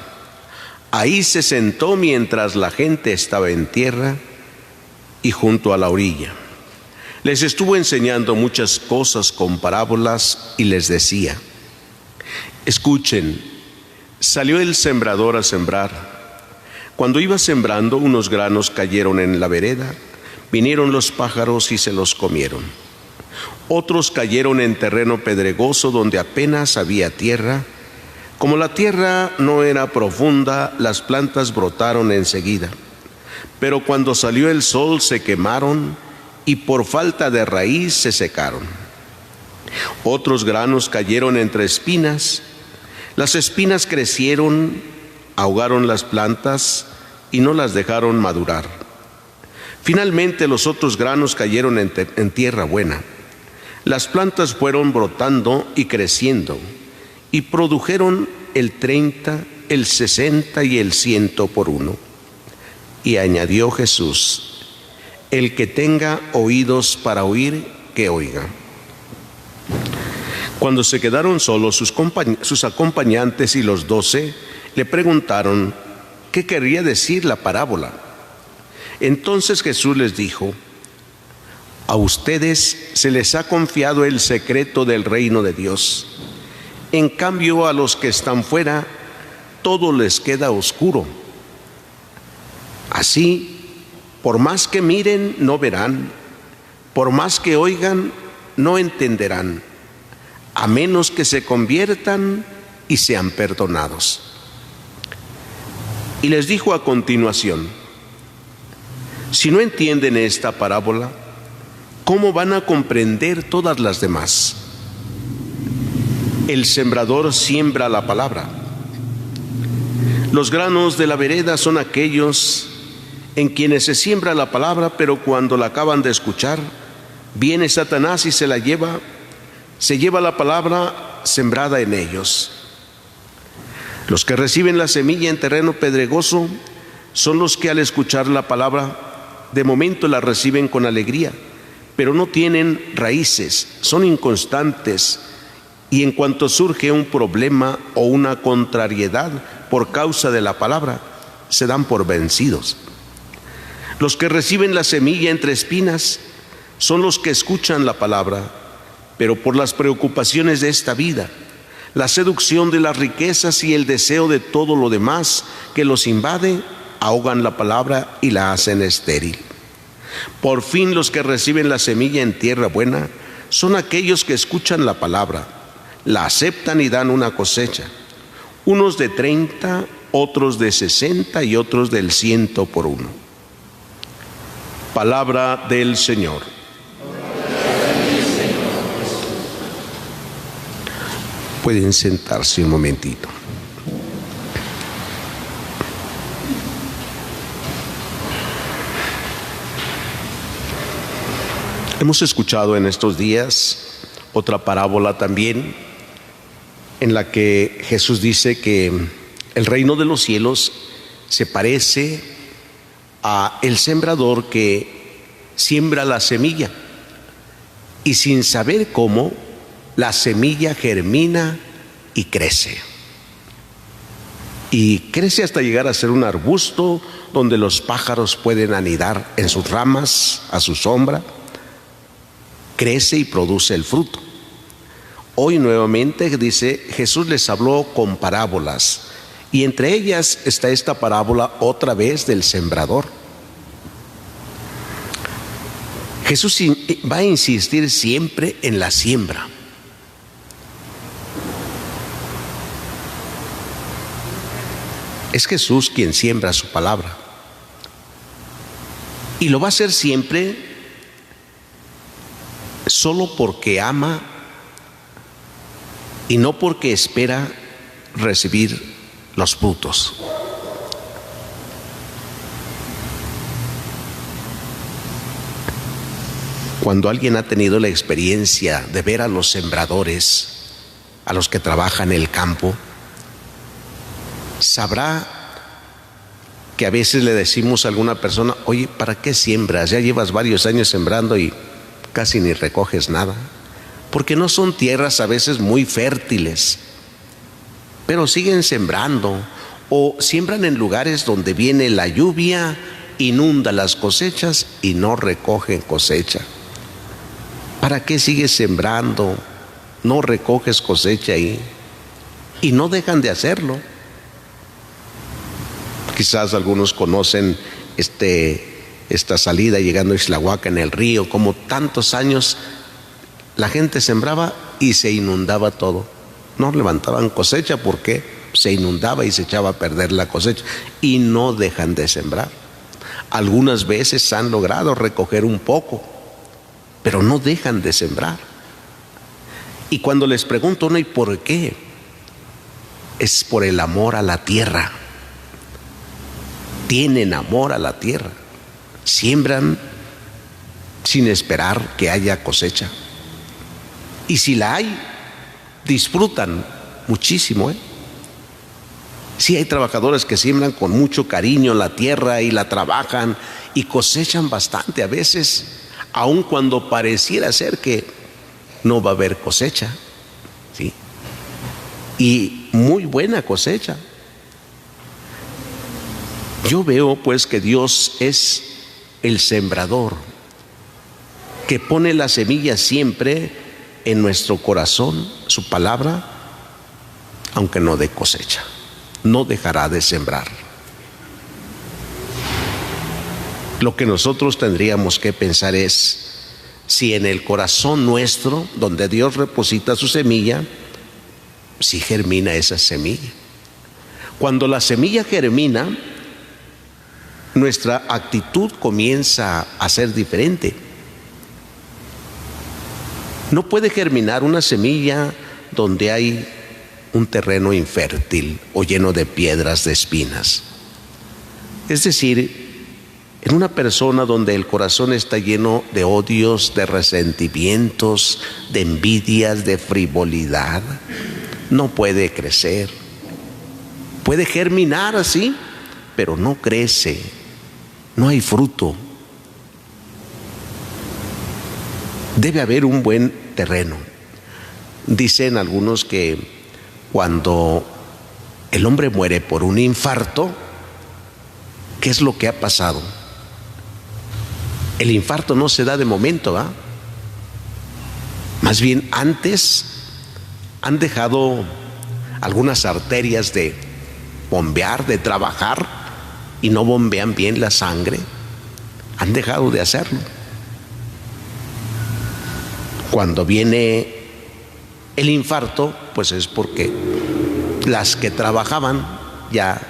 Ahí se sentó mientras la gente estaba en tierra y junto a la orilla. Les estuvo enseñando muchas cosas con parábolas y les decía: escuchen, salió el sembrador a sembrar. Cuando iba sembrando, unos granos cayeron en la vereda, vinieron los pájaros y se los comieron. Otros cayeron en terreno pedregoso donde apenas había tierra. Como la tierra no era profunda, las plantas brotaron enseguida. Pero cuando salió el sol se quemaron y por falta de raíz se secaron. Otros granos cayeron entre espinas. Las espinas crecieron, ahogaron las plantas y no las dejaron madurar. Finalmente los otros granos cayeron en tierra buena. Las plantas fueron brotando y creciendo y produjeron el 30, el 60 y el 100 por uno. Y añadió Jesús: el que tenga oídos para oír, que oiga. Cuando se quedaron solos, sus acompañantes y los 12 le preguntaron qué quería decir la parábola. Entonces Jesús les dijo: a ustedes se les ha confiado el secreto del reino de Dios. En cambio, a los que están fuera, todo les queda oscuro. Así, por más que miren, no verán. Por más que oigan, no entenderán, a menos que se conviertan y sean perdonados. Y les dijo a continuación: si no entienden esta parábola, ¿cómo van a comprender todas las demás? El sembrador siembra la palabra. Los granos de la vereda son aquellos en quienes se siembra la palabra, pero cuando la acaban de escuchar, viene Satanás y se lleva la palabra sembrada en ellos. Los que reciben la semilla en terreno pedregoso son los que al escuchar la palabra, de momento la reciben con alegría, pero no tienen raíces, son inconstantes, y en cuanto surge un problema o una contrariedad por causa de la palabra, se dan por vencidos. Los que reciben la semilla entre espinas son los que escuchan la palabra, pero por las preocupaciones de esta vida, la seducción de las riquezas y el deseo de todo lo demás que los invade, ahogan la palabra y la hacen estéril. Por fin, los que reciben la semilla en tierra buena son aquellos que escuchan la palabra, la aceptan y dan una cosecha, unos de 30, otros de 60 y otros del 100 por uno. Palabra del Señor. Pueden sentarse un momentito. Hemos escuchado en estos días otra parábola también, en la que Jesús dice que el reino de los cielos se parece a el sembrador que siembra la semilla y sin saber cómo, la semilla germina y crece. Y crece hasta llegar a ser un arbusto donde los pájaros pueden anidar en sus ramas, a su sombra. Crece y produce el fruto. Hoy nuevamente dice, Jesús les habló con parábolas, y entre ellas está esta parábola otra vez del sembrador. Jesús va a insistir siempre en la siembra. Es Jesús quien siembra su palabra. Y lo va a hacer siempre solo porque ama y no porque espera recibir los frutos. Cuando alguien ha tenido la experiencia de ver a los sembradores, a los que trabajan en el campo, sabrá que a veces le decimos a alguna persona: oye, ¿para qué siembras? Ya llevas varios años sembrando y casi ni recoges nada. Porque no son tierras a veces muy fértiles, pero siguen sembrando, o siembran en lugares donde viene la lluvia, inunda las cosechas y no recogen cosecha. ¿Para qué sigues sembrando? No recoges cosecha ahí. Y no dejan de hacerlo. Quizás algunos conocen esta salida llegando a Ixtlahuaca en el río, como tantos años la gente sembraba y se inundaba todo. No levantaban cosecha porque se inundaba y se echaba a perder la cosecha. Y no dejan de sembrar. Algunas veces han logrado recoger un poco, pero no dejan de sembrar. Y cuando les pregunto, ¿no? ¿Y por qué? Es por el amor a la tierra. Tienen amor a la tierra. Siembran sin esperar que haya cosecha. Y si la hay, disfrutan muchísimo, Sí hay trabajadores que siembran con mucho cariño la tierra y la trabajan y cosechan bastante, a veces, aun cuando pareciera ser que no va a haber cosecha, ¿sí? Y muy buena cosecha. Yo veo pues que Dios es el sembrador, que pone la semilla siempre en nuestro corazón, su palabra, aunque no dé cosecha, no dejará de sembrar. Lo que nosotros tendríamos que pensar es si en el corazón nuestro, donde Dios deposita su semilla, si germina esa semilla. Cuando la semilla germina, nuestra actitud comienza a ser diferente. No puede germinar una semilla donde hay un terreno infértil o lleno de piedras, de espinas. Es decir, en una persona donde el corazón está lleno de odios, de resentimientos, de envidias, de frivolidad, no puede crecer. Puede germinar así, pero no crece, no hay fruto. Debe haber un buen terreno. Dicen algunos que cuando el hombre muere por un infarto, ¿qué es lo que ha pasado? El infarto no se da de momento, ¿ah? Más bien antes han dejado algunas arterias de bombear, de trabajar, y no bombean bien la sangre. Han dejado de hacerlo. Cuando viene el infarto, pues es porque las que trabajaban ya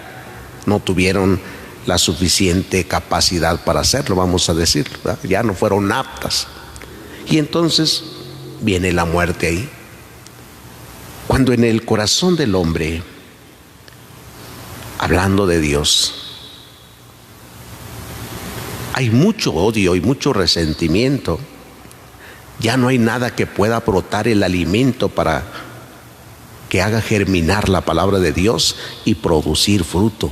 no tuvieron la suficiente capacidad para hacerlo, vamos a decir, ¿verdad? Ya no fueron aptas. Y entonces viene la muerte ahí. Cuando en el corazón del hombre, hablando de Dios, hay mucho odio y mucho resentimiento, ya no hay nada que pueda brotar el alimento para que haga germinar la palabra de Dios y producir fruto.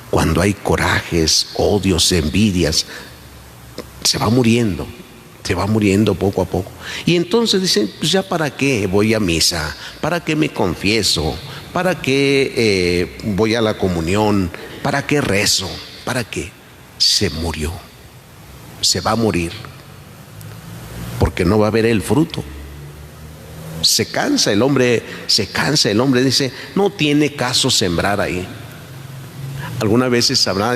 Cuando hay corajes, odios, envidias, se va muriendo poco a poco. Y entonces dicen, pues ya para qué voy a misa, para qué me confieso, para qué voy a la comunión, para qué rezo, para qué. Se murió, se va a morir, porque no va a haber el fruto. Se cansa el hombre, dice, no tiene caso sembrar ahí. Algunas veces habrá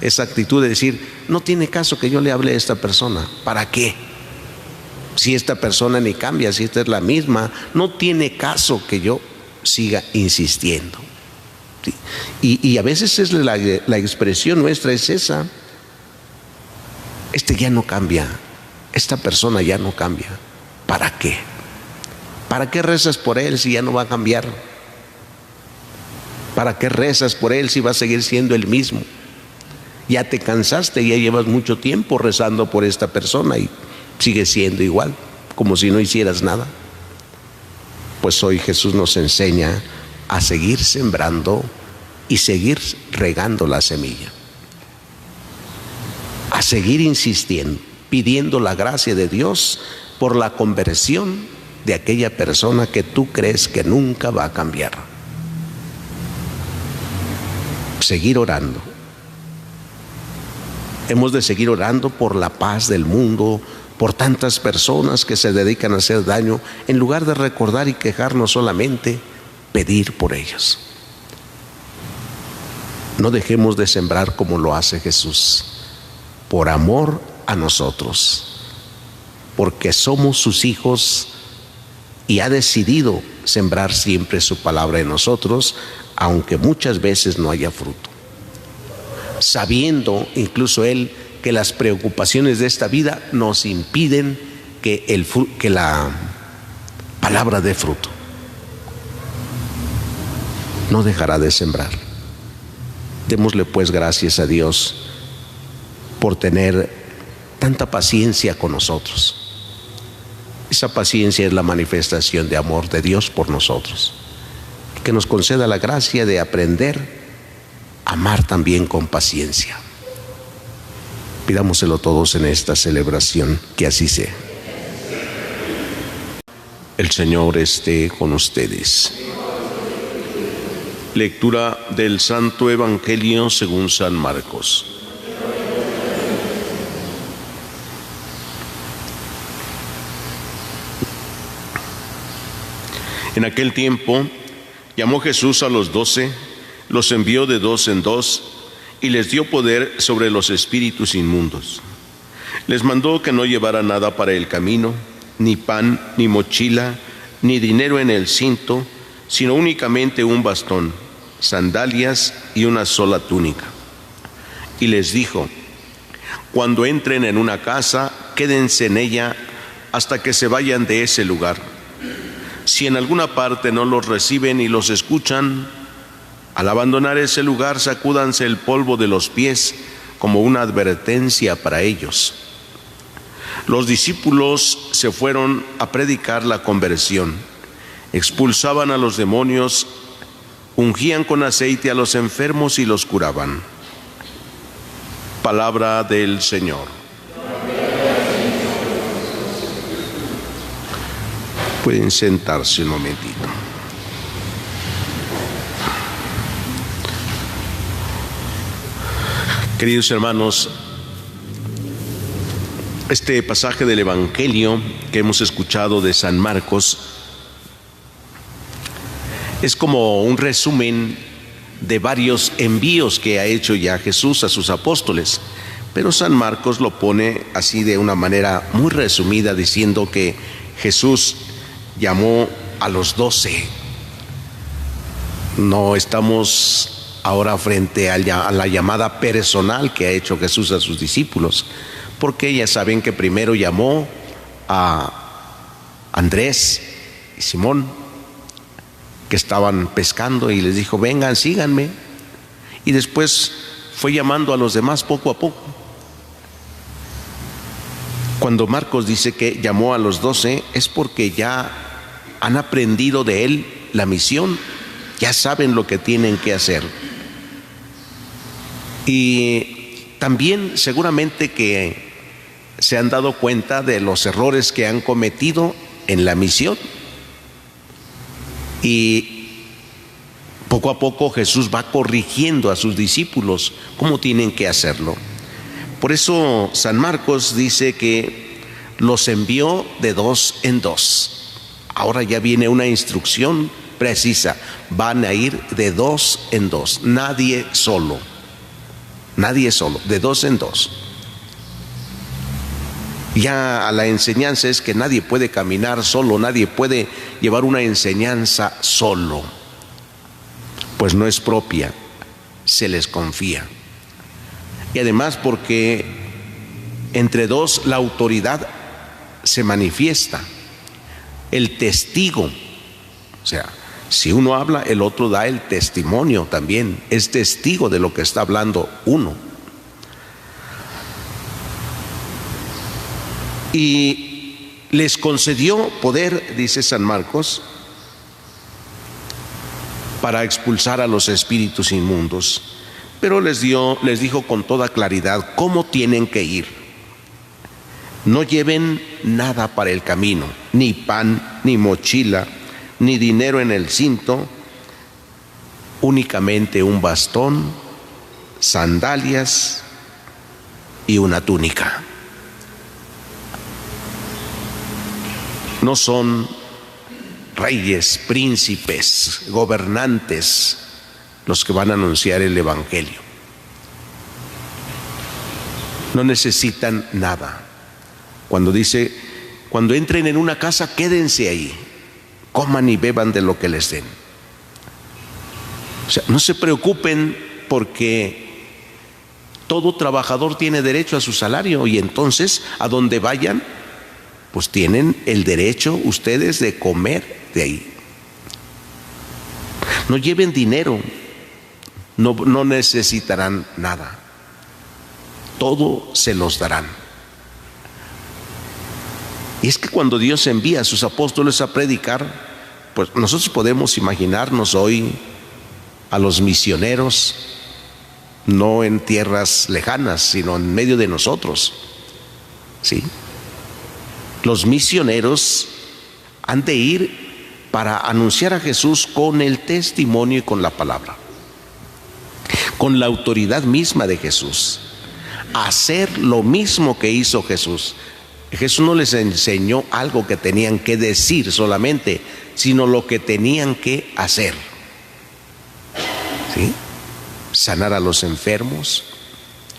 esa actitud de decir, no tiene caso que yo le hable a esta persona, ¿para qué? Si esta persona ni cambia, si esta es la misma, no tiene caso que yo siga insistiendo. ¿Sí? Y a veces es la expresión nuestra es esa. Este ya no cambia, esta persona ya no cambia, ¿para qué? ¿Para qué rezas por él si ya no va a cambiar? ¿Para qué rezas por él si va a seguir siendo el mismo? Ya te cansaste, ya llevas mucho tiempo rezando por esta persona y sigue siendo igual, como si no hicieras nada. Pues hoy Jesús nos enseña a seguir sembrando y seguir regando la semilla, a seguir insistiendo, pidiendo la gracia de Dios por la conversión de aquella persona que tú crees que nunca va a cambiar. Seguir orando. Hemos de seguir orando por la paz del mundo, por tantas personas que se dedican a hacer daño, en lugar de recordar y quejarnos solamente, pedir por ellos. No dejemos de sembrar como lo hace Jesús, por amor a nosotros. porque somos sus hijos y ha decidido sembrar siempre su palabra en nosotros, aunque muchas veces no haya fruto. Sabiendo incluso Él que las preocupaciones de esta vida nos impiden que la palabra dé fruto. No dejará de sembrar. Démosle pues gracias a Dios por tener tanta paciencia con nosotros. Esa paciencia es la manifestación de amor de Dios por nosotros. Que nos conceda la gracia de aprender a amar también con paciencia. Pidámoselo todos en esta celebración, que así sea. El Señor esté con ustedes. Lectura del Santo Evangelio según San Marcos. En aquel tiempo llamó Jesús a los 12, los envió de 2 en 2 y les dio poder sobre los espíritus inmundos. Les mandó que no llevaran nada para el camino, ni pan, ni mochila, ni dinero en el cinto, sino únicamente un bastón, sandalias y una sola túnica. Y les dijo: cuando entren en una casa, quédense en ella hasta que se vayan de ese lugar. Si en alguna parte no los reciben y los escuchan, al abandonar ese lugar, sacúdanse el polvo de los pies como una advertencia para ellos. Los discípulos se fueron a predicar la conversión, expulsaban a los demonios, ungían con aceite a los enfermos y los curaban. Palabra del Señor. Pueden sentarse un momentito. Queridos hermanos, este pasaje del Evangelio que hemos escuchado de San Marcos es como un resumen de varios envíos que ha hecho ya Jesús a sus apóstoles, pero San Marcos lo pone así de una manera muy resumida, diciendo que Jesús llamó a los 12. No estamos ahora frente a la llamada personal que ha hecho Jesús a sus discípulos, porque ya saben que primero llamó a Andrés y Simón, que estaban pescando, y les dijo: vengan, síganme. Y después fue llamando a los demás poco a poco. Cuando Marcos dice que llamó a los 12, es porque ya han aprendido de él la misión, ya saben lo que tienen que hacer. Y también seguramente que se han dado cuenta de los errores que han cometido en la misión. Y poco a poco Jesús va corrigiendo a sus discípulos cómo tienen que hacerlo. Por eso San Marcos dice que los envió de 2 en 2. Ahora ya viene una instrucción precisa: van a ir de 2 en 2, nadie solo, de 2 en 2. Ya a la enseñanza es que nadie puede caminar solo, nadie puede llevar una enseñanza solo, pues no es propia, se les confía. Y además porque entre 2 la autoridad se manifiesta, el testigo, o sea, si uno habla, el otro da el testimonio también, es testigo de lo que está hablando uno. Y les concedió poder, dice San Marcos, para expulsar a los espíritus inmundos, pero les dijo con toda claridad cómo tienen que ir. No lleven nada para el camino, ni pan, ni mochila, ni dinero en el cinto, únicamente un bastón, sandalias y una túnica. No son reyes, príncipes, gobernantes los que van a anunciar el Evangelio. No necesitan nada. Cuando dice Cuando entren en una casa, quédense ahí, coman y beban de lo que les den. O sea, no se preocupen, porque todo trabajador tiene derecho a su salario, y entonces a donde vayan, pues tienen el derecho ustedes de comer de ahí. No lleven dinero, no necesitarán nada, todo se los darán. Y es que cuando Dios envía a sus apóstoles a predicar, pues nosotros podemos imaginarnos hoy a los misioneros, no en tierras lejanas, sino en medio de nosotros, ¿sí? Los misioneros han de ir para anunciar a Jesús con el testimonio y con la palabra, con la autoridad misma de Jesús, hacer lo mismo que hizo Jesús. Jesús no les enseñó algo que tenían que decir solamente, sino lo que tenían que hacer, ¿sí? Sanar a los enfermos,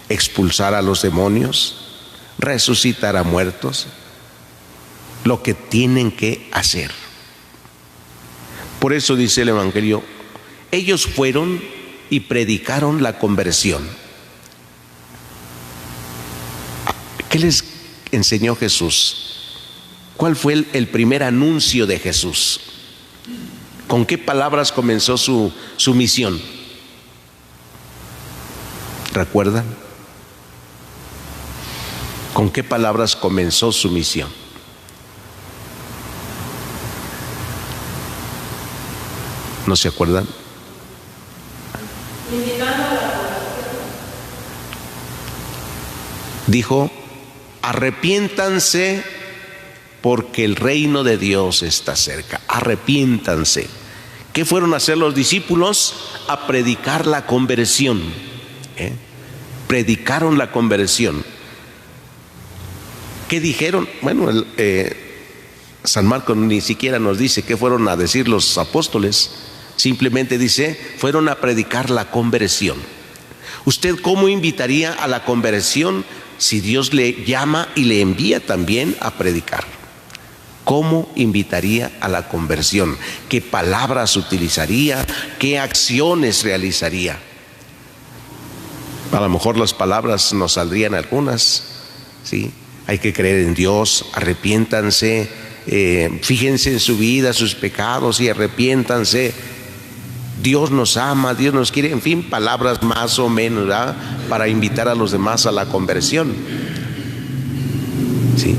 expulsar a los demonios, resucitar a muertos, lo que tienen que hacer. Por eso dice el Evangelio, ellos fueron y predicaron la conversión. ¿Qué les enseñó Jesús? ¿Cuál fue el primer anuncio de Jesús? ¿Con qué palabras comenzó su misión? ¿Recuerdan? ¿Con qué palabras comenzó su misión? ¿No se acuerdan? Dijo, arrepiéntanse porque el reino de Dios está cerca. Arrepiéntanse. ¿Qué fueron a hacer los discípulos? A predicar la conversión. Predicaron la conversión. ¿Qué dijeron? Bueno, San Marcos ni siquiera nos dice qué fueron a decir los apóstoles. Simplemente dice, fueron a predicar la conversión. ¿Usted cómo invitaría a la conversión si Dios le llama y le envía también a predicar? ¿Cómo invitaría a la conversión? ¿Qué palabras utilizaría? ¿Qué acciones realizaría? A lo mejor las palabras nos saldrían algunas, ¿sí? Hay que creer en Dios, arrepiéntanse, fíjense en su vida, sus pecados y arrepiéntanse. Dios nos ama, Dios nos quiere, en fin, palabras más o menos, ¿verdad?, para invitar a los demás a la conversión, ¿sí?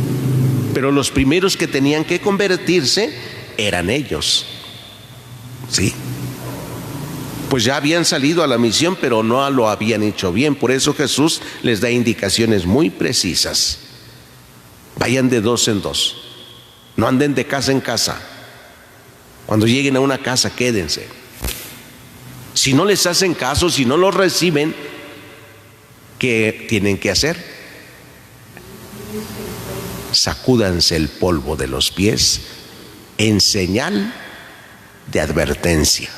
Pero los primeros que tenían que convertirse eran ellos, ¿sí? Pues ya habían salido a la misión, pero no lo habían hecho bien. Por eso Jesús les da indicaciones muy precisas. Vayan de dos en dos, no anden de casa en casa. Cuando lleguen a una casa, quédense. Si no les hacen caso, si no los reciben, ¿qué tienen que hacer? Sacúdanse el polvo de los pies en señal de advertencia,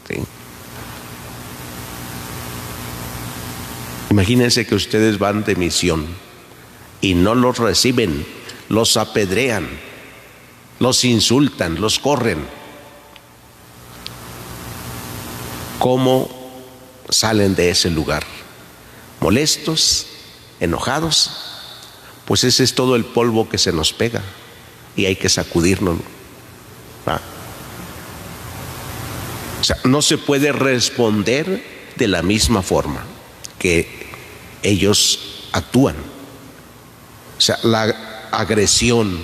¿sí? Imagínense que ustedes van de misión y no los reciben, los apedrean, los insultan, los corren. ¿Cómo salen de ese lugar? ¿Molestos? ¿Enojados? Pues ese es todo el polvo que se nos pega y hay que sacudirnos. O sea, no se puede responder de la misma forma que ellos actúan. O sea, la agresión,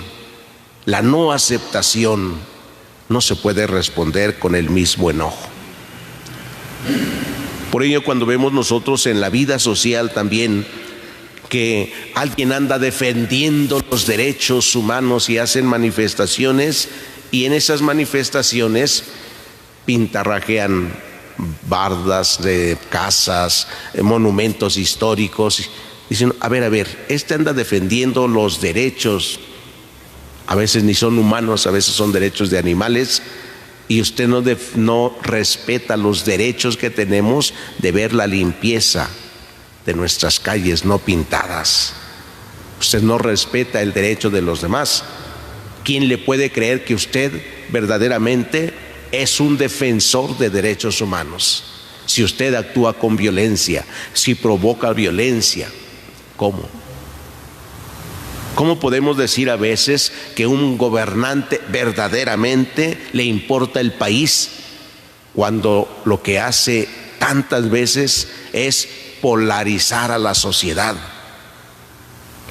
la no aceptación, no se puede responder con el mismo enojo. Por ello, cuando vemos nosotros en la vida social también que alguien anda defendiendo los derechos humanos y hacen manifestaciones, y en esas manifestaciones pintarrajean bardas de casas, monumentos históricos, dicen, a ver, este anda defendiendo los derechos, a veces ni son humanos, a veces son derechos de animales, y usted no respeta los derechos que tenemos de ver la limpieza de nuestras calles no pintadas. usted no respeta el derecho de los demás, ¿quién le puede creer que usted verdaderamente es un defensor de derechos humanos? Si usted actúa con violencia, si provoca violencia, ¿cómo? ¿Cómo podemos decir a veces que un gobernante verdaderamente le importa el país cuando lo que hace tantas veces es polarizar a la sociedad?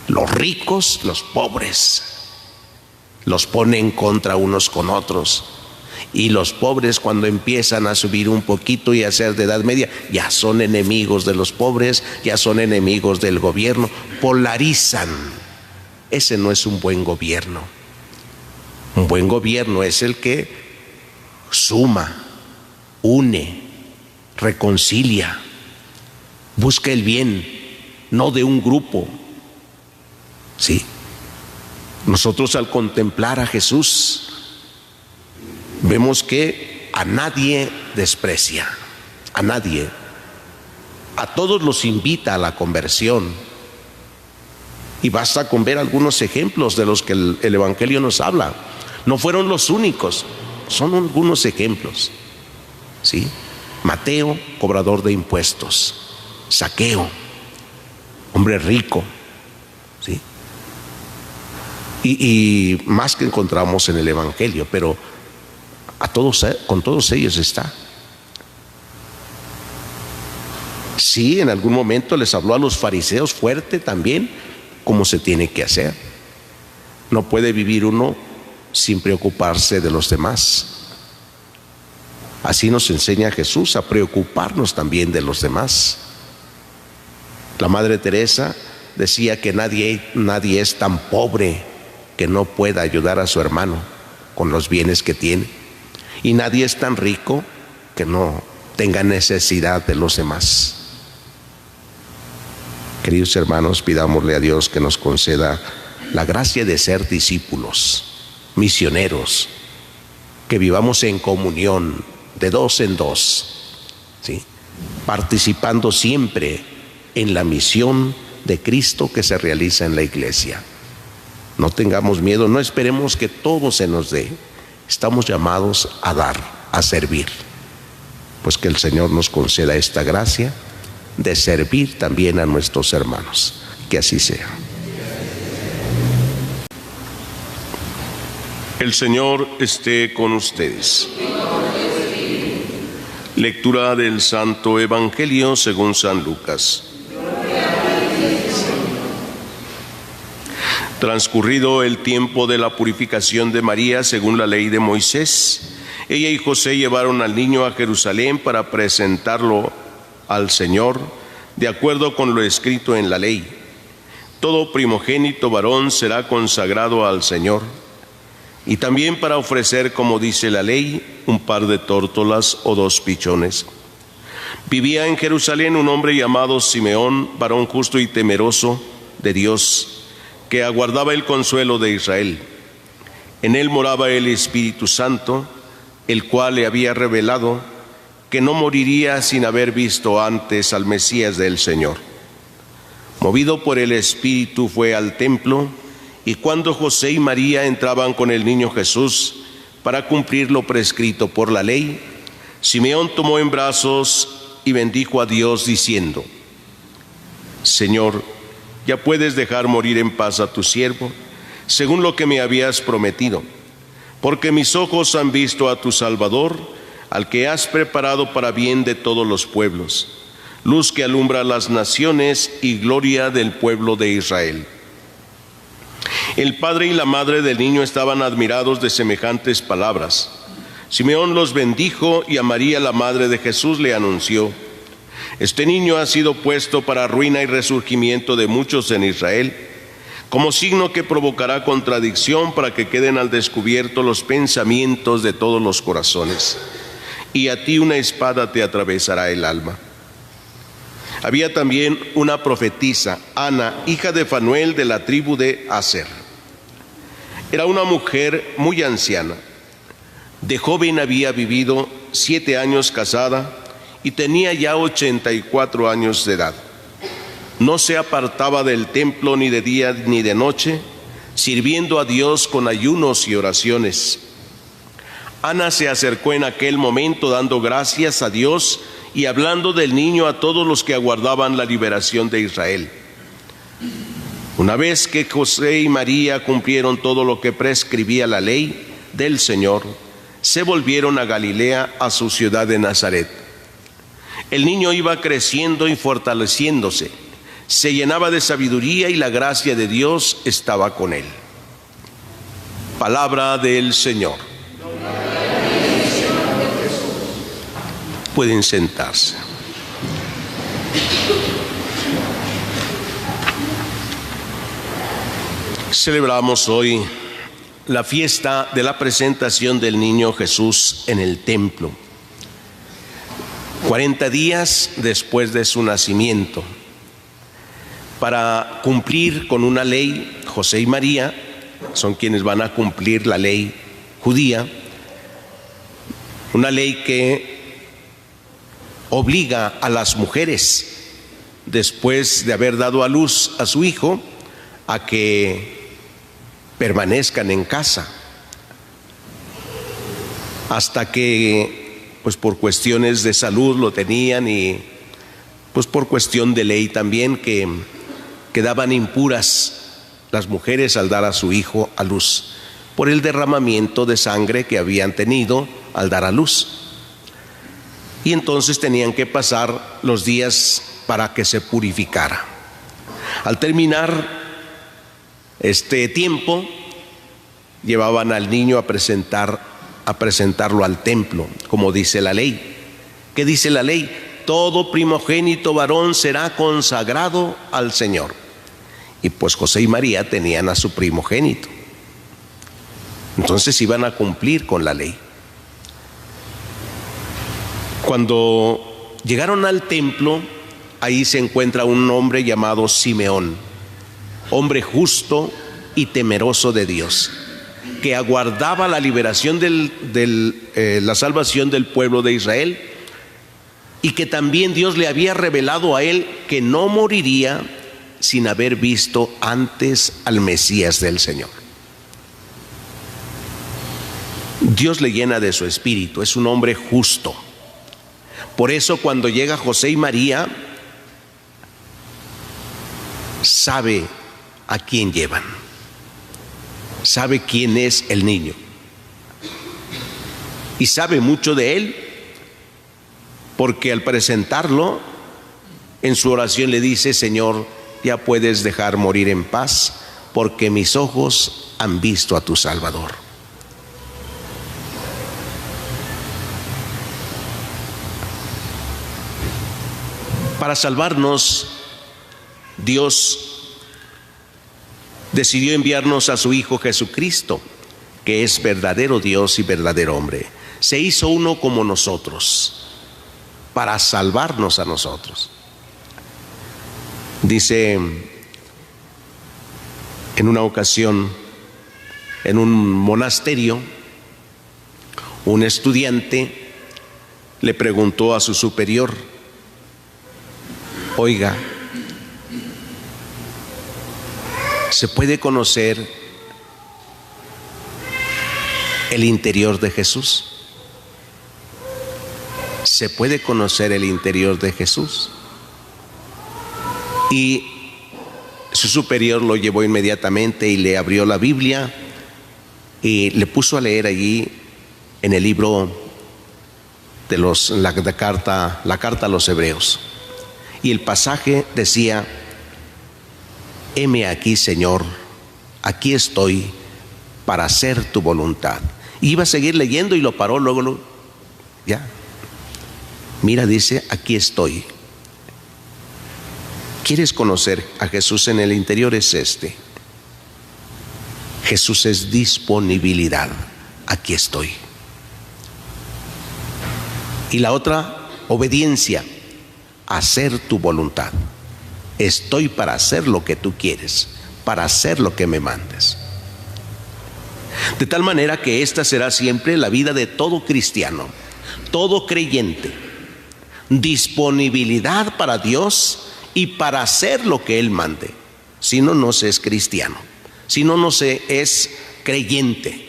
Los ricos, los pobres, los ponen contra unos con otros. Y los pobres, cuando empiezan a subir un poquito y a ser de edad media, ya son enemigos de los pobres, ya son enemigos del gobierno, polarizan. Ese no es un buen gobierno. Un buen gobierno es el que suma, une, reconcilia, busca el bien, no de un grupo. Sí. Nosotros al contemplar a Jesús vemos que a nadie desprecia, a nadie, a todos los invita a la conversión. Y basta con ver algunos ejemplos de los que el Evangelio nos habla. No fueron los únicos, son algunos ejemplos. ¿Sí? Mateo, cobrador de impuestos. Zaqueo, hombre rico. ¿Sí? Y más que encontramos en el Evangelio, pero con todos ellos está. Sí, en algún momento les habló a los fariseos fuerte también, como se tiene que hacer. No puede vivir uno sin preocuparse de los demás. Así nos enseña Jesús a preocuparnos también de los demás. La Madre Teresa decía que nadie es tan pobre que no pueda ayudar a su hermano con los bienes que tiene, y nadie es tan rico que no tenga necesidad de los demás. Queridos hermanos, pidámosle a Dios que nos conceda la gracia de ser discípulos, misioneros, que vivamos en comunión de dos en dos, ¿sí? Participando siempre en la misión de Cristo que se realiza en la iglesia. No tengamos miedo, no esperemos que todo se nos dé. Estamos llamados a dar, a servir. Pues que el Señor nos conceda esta gracia de servir también a nuestros hermanos. Que así sea. El Señor esté con ustedes. Lectura del Santo Evangelio según San Lucas. Transcurrido el tiempo de la purificación de María según la ley de Moisés, ella y José llevaron al niño a Jerusalén para presentarlo al Señor, de acuerdo con lo escrito en la ley. Todo primogénito varón será consagrado al Señor, y también para ofrecer, como dice la ley, un par de tórtolas o 2 pichones. Vivía en Jerusalén un hombre llamado Simeón, varón justo y temeroso de Dios, que aguardaba el consuelo de Israel. En él moraba el Espíritu Santo, el cual le había revelado que no moriría sin haber visto antes al Mesías del Señor. Movido por el Espíritu fue al templo, y cuando José y María entraban con el niño Jesús para cumplir lo prescrito por la ley, Simeón tomó en brazos y bendijo a Dios diciendo: Señor, ya puedes dejar morir en paz a tu siervo, según lo que me habías prometido, porque mis ojos han visto a tu Salvador, al que has preparado para bien de todos los pueblos, luz que alumbra las naciones y gloria del pueblo de Israel. El padre y la madre del niño estaban admirados de semejantes palabras. Simeón los bendijo y a María, la madre de Jesús, le anunció: Este niño ha sido puesto para ruina y resurgimiento de muchos en Israel, como signo que provocará contradicción para que queden al descubierto los pensamientos de todos los corazones. Y a ti una espada te atravesará el alma. Había también una profetisa, Ana, hija de Fanuel, de la tribu de Aser. Era una mujer muy anciana. De joven había vivido 7 años casada y tenía ya 84 años de edad. No se apartaba del templo ni de día ni de noche, sirviendo a Dios con ayunos y oraciones. Ana se acercó en aquel momento dando gracias a Dios y hablando del niño a todos los que aguardaban la liberación de Israel. Una vez que José y María cumplieron todo lo que prescribía la ley del Señor, se volvieron a Galilea, a su ciudad de Nazaret. El niño iba creciendo y fortaleciéndose, se llenaba de sabiduría y la gracia de Dios estaba con él. Palabra del Señor. Pueden sentarse. Celebramos hoy la fiesta de la presentación del niño Jesús en el templo, 40 días después de su nacimiento. Para cumplir con una ley, José y María son quienes van a cumplir la ley judía, una ley que obliga a las mujeres, después de haber dado a luz a su hijo, a que permanezcan en casa hasta que, pues por cuestiones de salud lo tenían, y pues por cuestión de ley también, que quedaban impuras las mujeres al dar a su hijo a luz por el derramamiento de sangre que habían tenido al dar a luz. Y entonces tenían que pasar los días para que se purificara. Al terminar este tiempo, llevaban al niño a presentarlo al templo, como dice la ley. ¿Qué dice la ley? Todo primogénito varón será consagrado al Señor. Y pues José y María tenían a su primogénito. Entonces iban a cumplir con la ley. Cuando llegaron al templo, ahí se encuentra un hombre llamado Simeón, hombre justo y temeroso de Dios, que aguardaba la liberación la salvación del pueblo de Israel, y que también Dios le había revelado a él que no moriría sin haber visto antes al Mesías del Señor. Dios le llena de su espíritu, es un hombre justo. Por eso cuando llega José y María, sabe a quién llevan, sabe quién es el niño y sabe mucho de él, porque al presentarlo en su oración le dice: Señor, ya puedes dejar morir en paz, porque mis ojos han visto a tu Salvador. Para salvarnos, Dios decidió enviarnos a su Hijo Jesucristo, que es verdadero Dios y verdadero hombre. Se hizo uno como nosotros, para salvarnos a nosotros. Dice en una ocasión, en un monasterio, un estudiante le preguntó a su superior: oiga, ¿se puede conocer el interior de Jesús? ¿Se puede conocer el interior de Jesús? Y su superior lo llevó inmediatamente y le abrió la Biblia y le puso a leer allí en el libro de la carta a los Hebreos. Y el pasaje decía: heme aquí, Señor, aquí estoy para hacer tu voluntad. Y iba a seguir leyendo y lo paró, luego ya. Mira, dice: aquí estoy. ¿Quieres conocer a Jesús en el interior? Es este. Jesús es disponibilidad. Aquí estoy. Y la otra, obediencia. Hacer tu voluntad. Estoy para hacer lo que tú quieres, para hacer lo que me mandes. De tal manera que esta será siempre la vida de todo cristiano, todo creyente. Disponibilidad para Dios y para hacer lo que Él mande. Si no, no se es cristiano. Si no, no se es creyente.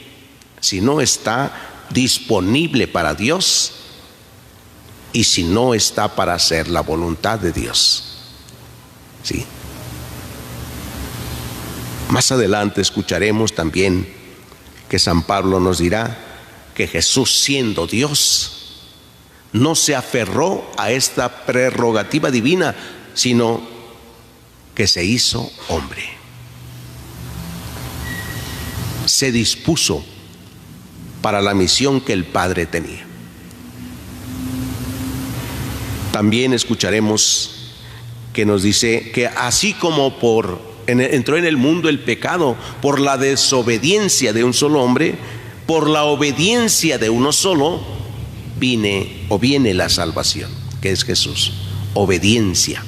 Si no está disponible para Dios y si no está para hacer la voluntad de Dios. ¿Sí? Más adelante escucharemos también que San Pablo nos dirá que Jesús, siendo Dios, no se aferró a esta prerrogativa divina, sino que se hizo hombre. Se dispuso para la misión que el Padre tenía. También escucharemos que nos dice que así como entró en el mundo el pecado por la desobediencia de un solo hombre, por la obediencia de uno solo viene la salvación, que es Jesús. Obediencia.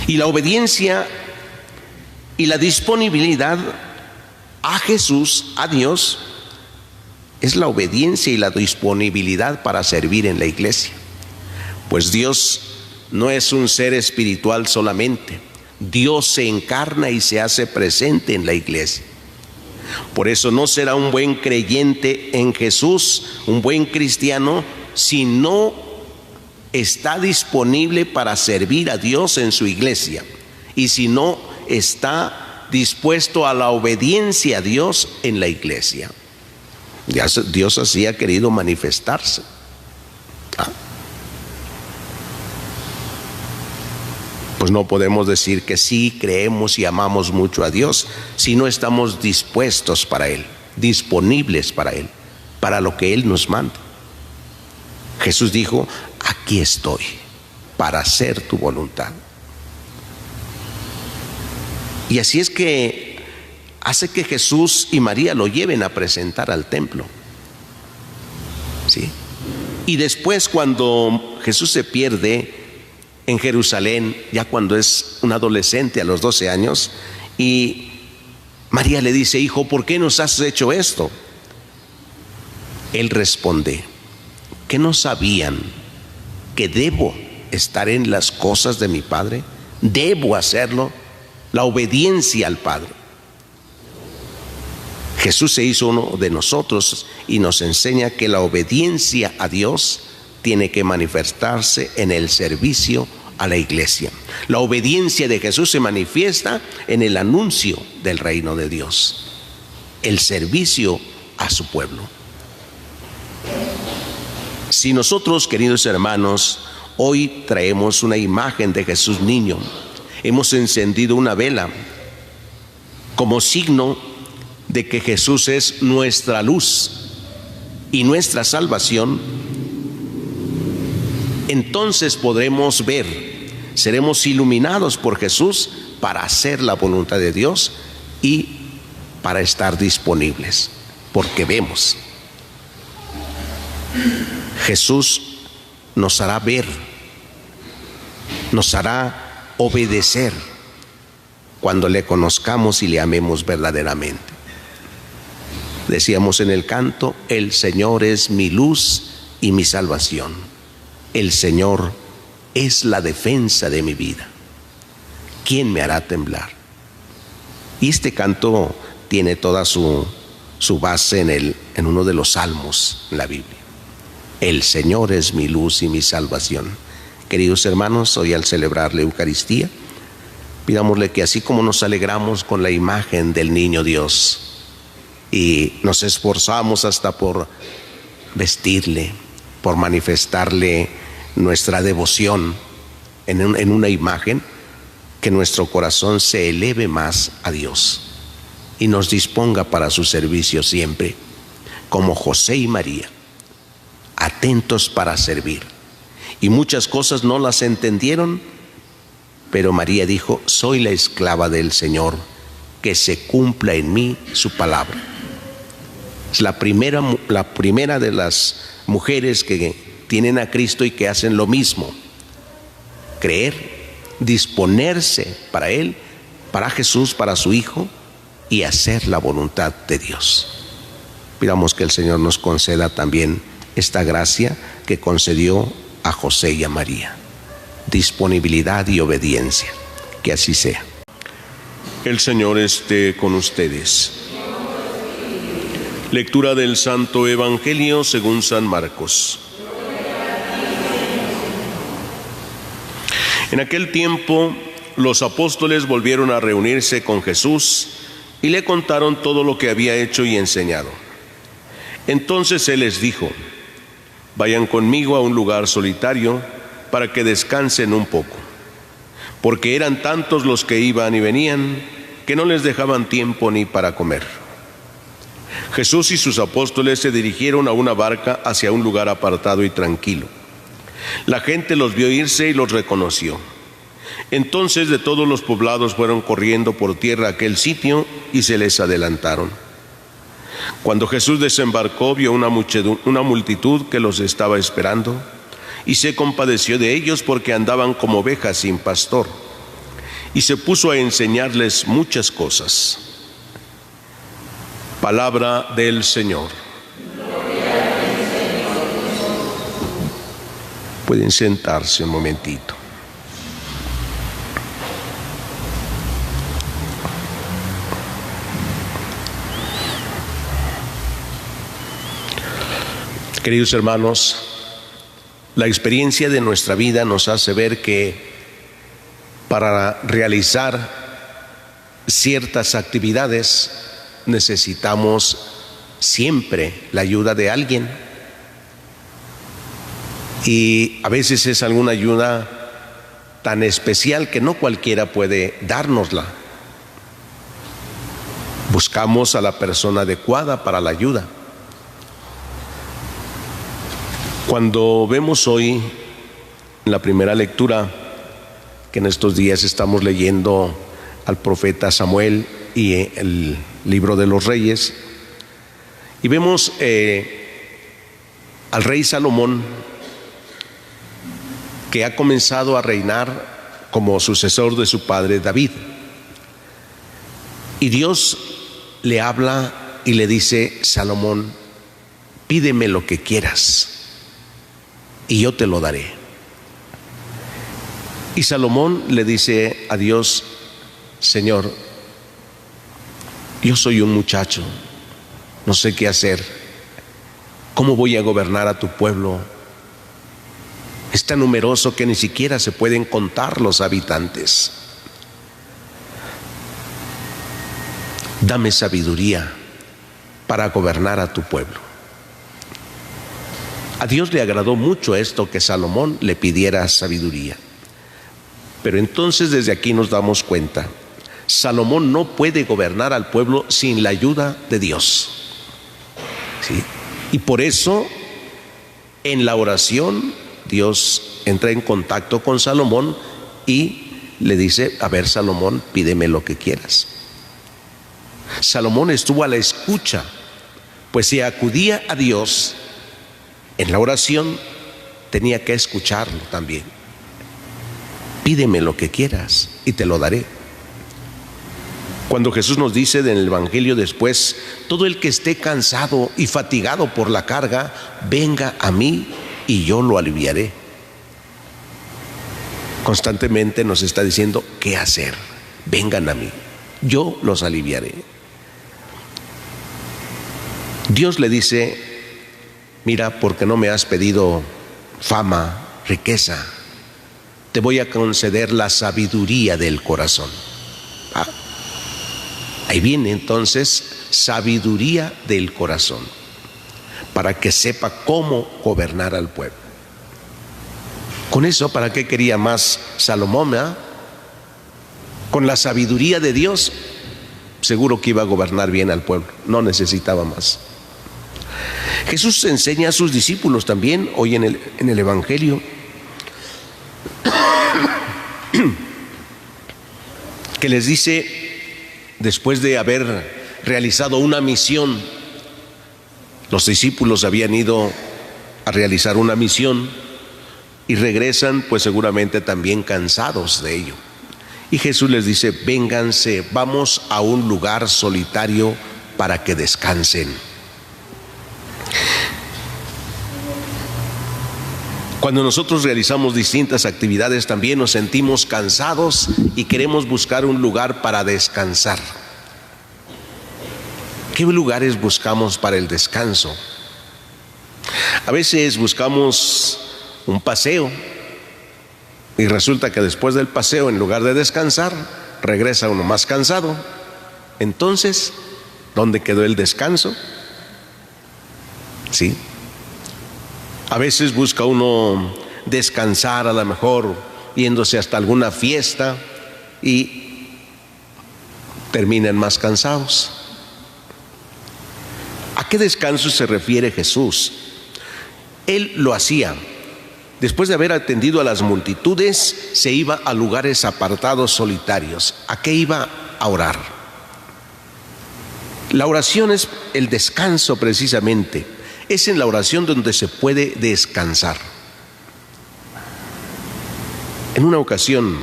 Y la obediencia y la disponibilidad a Jesús, a Dios, es la obediencia y la disponibilidad para servir en la iglesia. Pues Dios no es un ser espiritual solamente. Dios se encarna y se hace presente en la iglesia. Por eso no será un buen creyente en Jesús, un buen cristiano, si no está disponible para servir a Dios en su iglesia y si no está dispuesto a la obediencia a Dios en la iglesia. Ya Dios así ha querido manifestarse. Pues no podemos decir que sí creemos y amamos mucho a Dios si no estamos dispuestos para Él, disponibles para Él, para lo que Él nos manda. Jesús dijo: aquí estoy para hacer tu voluntad. Y así es que hace que Jesús y María lo lleven a presentar al templo. ¿Sí? Y después, cuando Jesús se pierde en Jerusalén, ya cuando es un adolescente a los 12 años, y María le dice: hijo, ¿por qué nos has hecho esto? Él responde: ¿qué no sabían que debo estar en las cosas de mi Padre? Debo hacerlo, la obediencia al Padre. Jesús se hizo uno de nosotros y nos enseña que la obediencia a Dios tiene que manifestarse en el servicio a la iglesia. La obediencia de Jesús se manifiesta en el anuncio del reino de Dios, el servicio a su pueblo. Si nosotros, queridos hermanos, hoy traemos una imagen de Jesús niño, hemos encendido una vela como signo de que Jesús es nuestra luz y nuestra salvación, entonces podremos ver, seremos iluminados por Jesús para hacer la voluntad de Dios y para estar disponibles, porque vemos. Jesús nos hará ver, nos hará obedecer cuando le conozcamos y le amemos verdaderamente. Decíamos en el canto: el Señor es mi luz y mi salvación. El Señor es la defensa de mi vida. ¿Quién me hará temblar? Y este canto tiene toda su base en uno de los salmos en la Biblia. El Señor es mi luz y mi salvación. Queridos hermanos, hoy al celebrar la Eucaristía, pidámosle que así como nos alegramos con la imagen del niño Dios y nos esforzamos hasta por vestirle, por manifestarle nuestra devoción en una imagen, que nuestro corazón se eleve más a Dios y nos disponga para su servicio siempre, como José y María, atentos para servir. Y muchas cosas no las entendieron, pero María dijo: soy la esclava del Señor, que se cumpla en mí su palabra. Es la primera de las mujeres que tienen a Cristo y que hacen lo mismo: creer, disponerse para Él, para Jesús, para su Hijo, y hacer la voluntad de Dios. Pidamos que el Señor nos conceda también esta gracia que concedió a José y a María, disponibilidad y obediencia. Que así sea. El Señor esté con ustedes. Lectura del Santo Evangelio según San Marcos. En aquel tiempo, los apóstoles volvieron a reunirse con Jesús y le contaron todo lo que había hecho y enseñado. Entonces Él les dijo: vayan conmigo a un lugar solitario para que descansen un poco, porque eran tantos los que iban y venían que no les dejaban tiempo ni para comer. Jesús y sus apóstoles se dirigieron a una barca hacia un lugar apartado y tranquilo. La gente los vio irse y los reconoció. Entonces de todos los poblados fueron corriendo por tierra a aquel sitio y se les adelantaron. Cuando Jesús desembarcó, vio una multitud que los estaba esperando y se compadeció de ellos porque andaban como ovejas sin pastor, y se puso a enseñarles muchas cosas. Palabra del Señor. Pueden sentarse un momentito. Queridos hermanos, la experiencia de nuestra vida nos hace ver que para realizar ciertas actividades necesitamos siempre la ayuda de alguien, y a veces es alguna ayuda tan especial que no cualquiera puede dárnosla. Buscamos a la persona adecuada para la ayuda. Cuando vemos hoy en la primera lectura que en estos días estamos leyendo al profeta Samuel y el libro de los Reyes, y vemos al rey Salomón, que ha comenzado a reinar como sucesor de su padre David, y Dios le habla y le dice: Salomón, pídeme lo que quieras y yo te lo daré. Y Salomón le dice a Dios: Señor, yo soy un muchacho, no sé qué hacer. ¿Cómo voy a gobernar a tu pueblo? Es tan numeroso que ni siquiera se pueden contar los habitantes. Dame sabiduría para gobernar a tu pueblo. A Dios le agradó mucho esto, que Salomón le pidiera sabiduría. Pero entonces desde aquí nos damos cuenta: Salomón no puede gobernar al pueblo sin la ayuda de Dios. ¿Sí? Y por eso en la oración Dios entra en contacto con Salomón y le dice: a ver, Salomón, pídeme lo que quieras. Salomón estuvo a la escucha, pues si acudía a Dios en la oración, tenía que escucharlo también. Pídeme lo que quieras y te lo daré. Cuando Jesús nos dice en el Evangelio después: todo el que esté cansado y fatigado por la carga, venga a mí y yo lo aliviaré. Constantemente nos está diciendo qué hacer. Vengan a mí, yo los aliviaré. Dios le dice: mira, porque no me has pedido fama, riqueza, te voy a conceder la sabiduría del corazón. Ahí viene entonces sabiduría del corazón, para que sepa cómo gobernar al pueblo. Con eso, ¿para qué quería más Salomón? Con la sabiduría de Dios, seguro que iba a gobernar bien al pueblo, no necesitaba más. Jesús enseña a sus discípulos también hoy en el Evangelio que les dice, después de haber realizado una misión, los discípulos habían ido a realizar una misión y regresan pues seguramente también cansados de ello. Y Jesús les dice: vénganse, vamos a un lugar solitario para que descansen. Cuando nosotros realizamos distintas actividades también nos sentimos cansados y queremos buscar un lugar para descansar. ¿Qué lugares buscamos para el descanso? A veces buscamos un paseo y resulta que después del paseo, en lugar de descansar, regresa uno más cansado. Entonces, ¿dónde quedó el descanso? ¿Sí? A veces busca uno descansar, a lo mejor yéndose hasta alguna fiesta, y terminan más cansados. ¿A qué descanso se refiere Jesús? Él lo hacía. Después de haber atendido a las multitudes, se iba a lugares apartados, solitarios. ¿A qué iba? A orar. La oración es el descanso precisamente. Es en la oración donde se puede descansar. En una ocasión,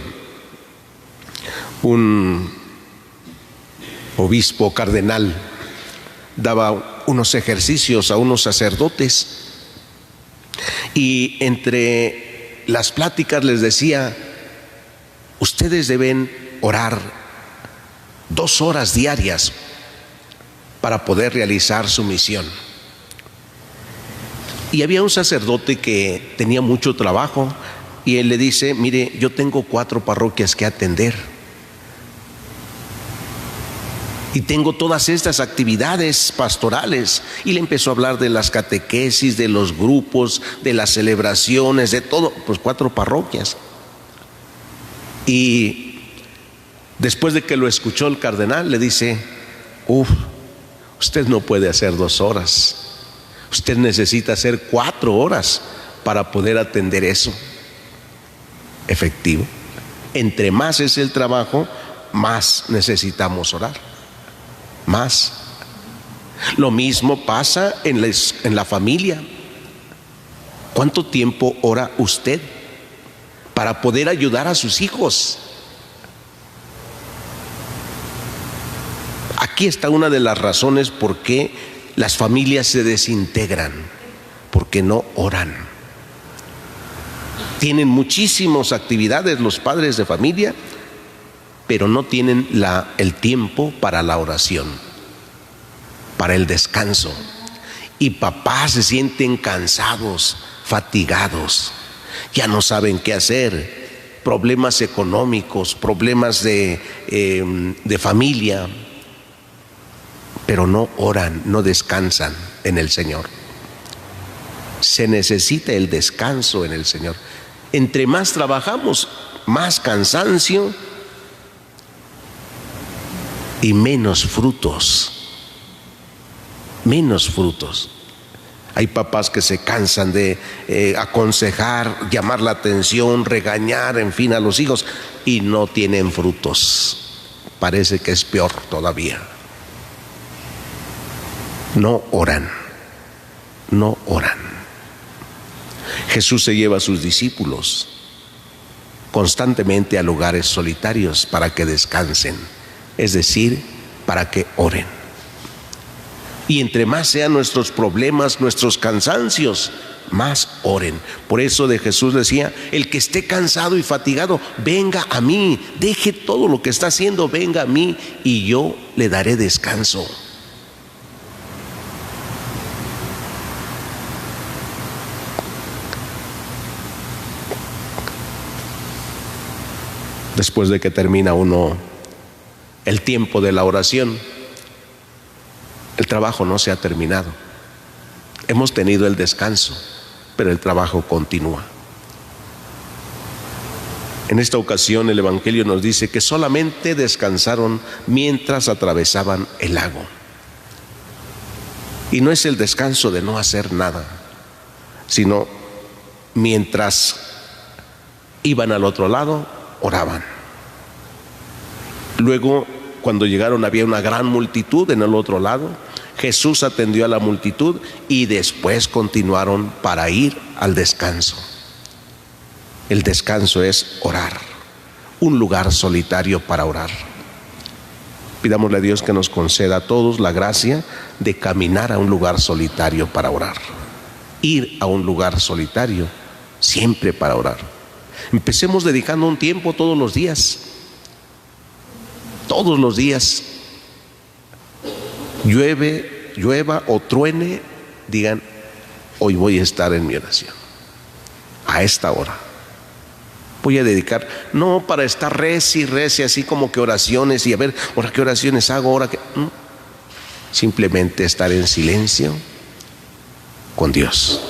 un obispo cardenal daba unos ejercicios a unos sacerdotes y entre las pláticas les decía: ustedes deben orar 2 horas diarias para poder realizar su misión. Y había un sacerdote que tenía mucho trabajo y él le dice: mire, yo tengo 4 parroquias que atender y tengo todas estas actividades pastorales. Y le empezó a hablar de las catequesis, de los grupos, de las celebraciones, de todo. Pues 4 parroquias. Y después de que lo escuchó el cardenal, le dice: usted no puede hacer 2 horas. Usted necesita hacer 4 horas para poder atender eso. Efectivo. Entre más es el trabajo, más necesitamos orar. Más. Lo mismo pasa en la familia. ¿Cuánto tiempo ora usted para poder ayudar a sus hijos? Aquí está una de las razones por qué las familias se desintegran, porque no oran. Tienen muchísimas actividades los padres de familia, pero no tienen el tiempo para la oración, para el descanso. Y papás se sienten cansados, fatigados, ya no saben qué hacer, problemas económicos, problemas de familia, pero no oran, no descansan en el Señor. Se necesita el descanso en el Señor. Entre más trabajamos, más cansancio y menos frutos. Menos frutos. Hay papás que se cansan de aconsejar, llamar la atención, regañar, en fin, a los hijos, y no tienen frutos. Parece que es peor todavía. No oran, no oran. Jesús se lleva a sus discípulos constantemente a lugares solitarios para que descansen, es decir, para que oren. Y entre más sean nuestros problemas, nuestros cansancios, más oren. Por eso de Jesús decía: el que esté cansado y fatigado, venga a mí, deje todo lo que está haciendo, venga a mí y yo le daré descanso. Después de que termina uno el tiempo de la oración, el trabajo no se ha terminado. Hemos tenido el descanso, pero el trabajo continúa. En esta ocasión el Evangelio nos dice que solamente descansaron mientras atravesaban el lago. Y no es el descanso de no hacer nada, sino mientras iban al otro lado, oraban. Luego, cuando llegaron, había una gran multitud en el otro lado. Jesús atendió a la multitud y después continuaron para ir al descanso. El descanso es orar, un lugar solitario para orar. Pidámosle a Dios que nos conceda a todos la gracia de caminar a un lugar solitario para orar. Ir a un lugar solitario siempre para orar. Empecemos dedicando un tiempo todos los días. Todos los días. Llueva o truene, digan, hoy voy a estar en mi oración. A esta hora. Voy a dedicar, no para estar reci, así como que oraciones y a ver, ahora qué oraciones hago, ahora qué. No. Simplemente estar en silencio con Dios.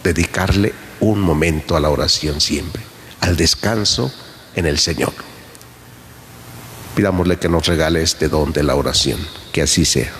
Dedicarle un momento a la oración siempre, al descanso en el Señor. Pidámosle que nos regale este don de la oración, que así sea.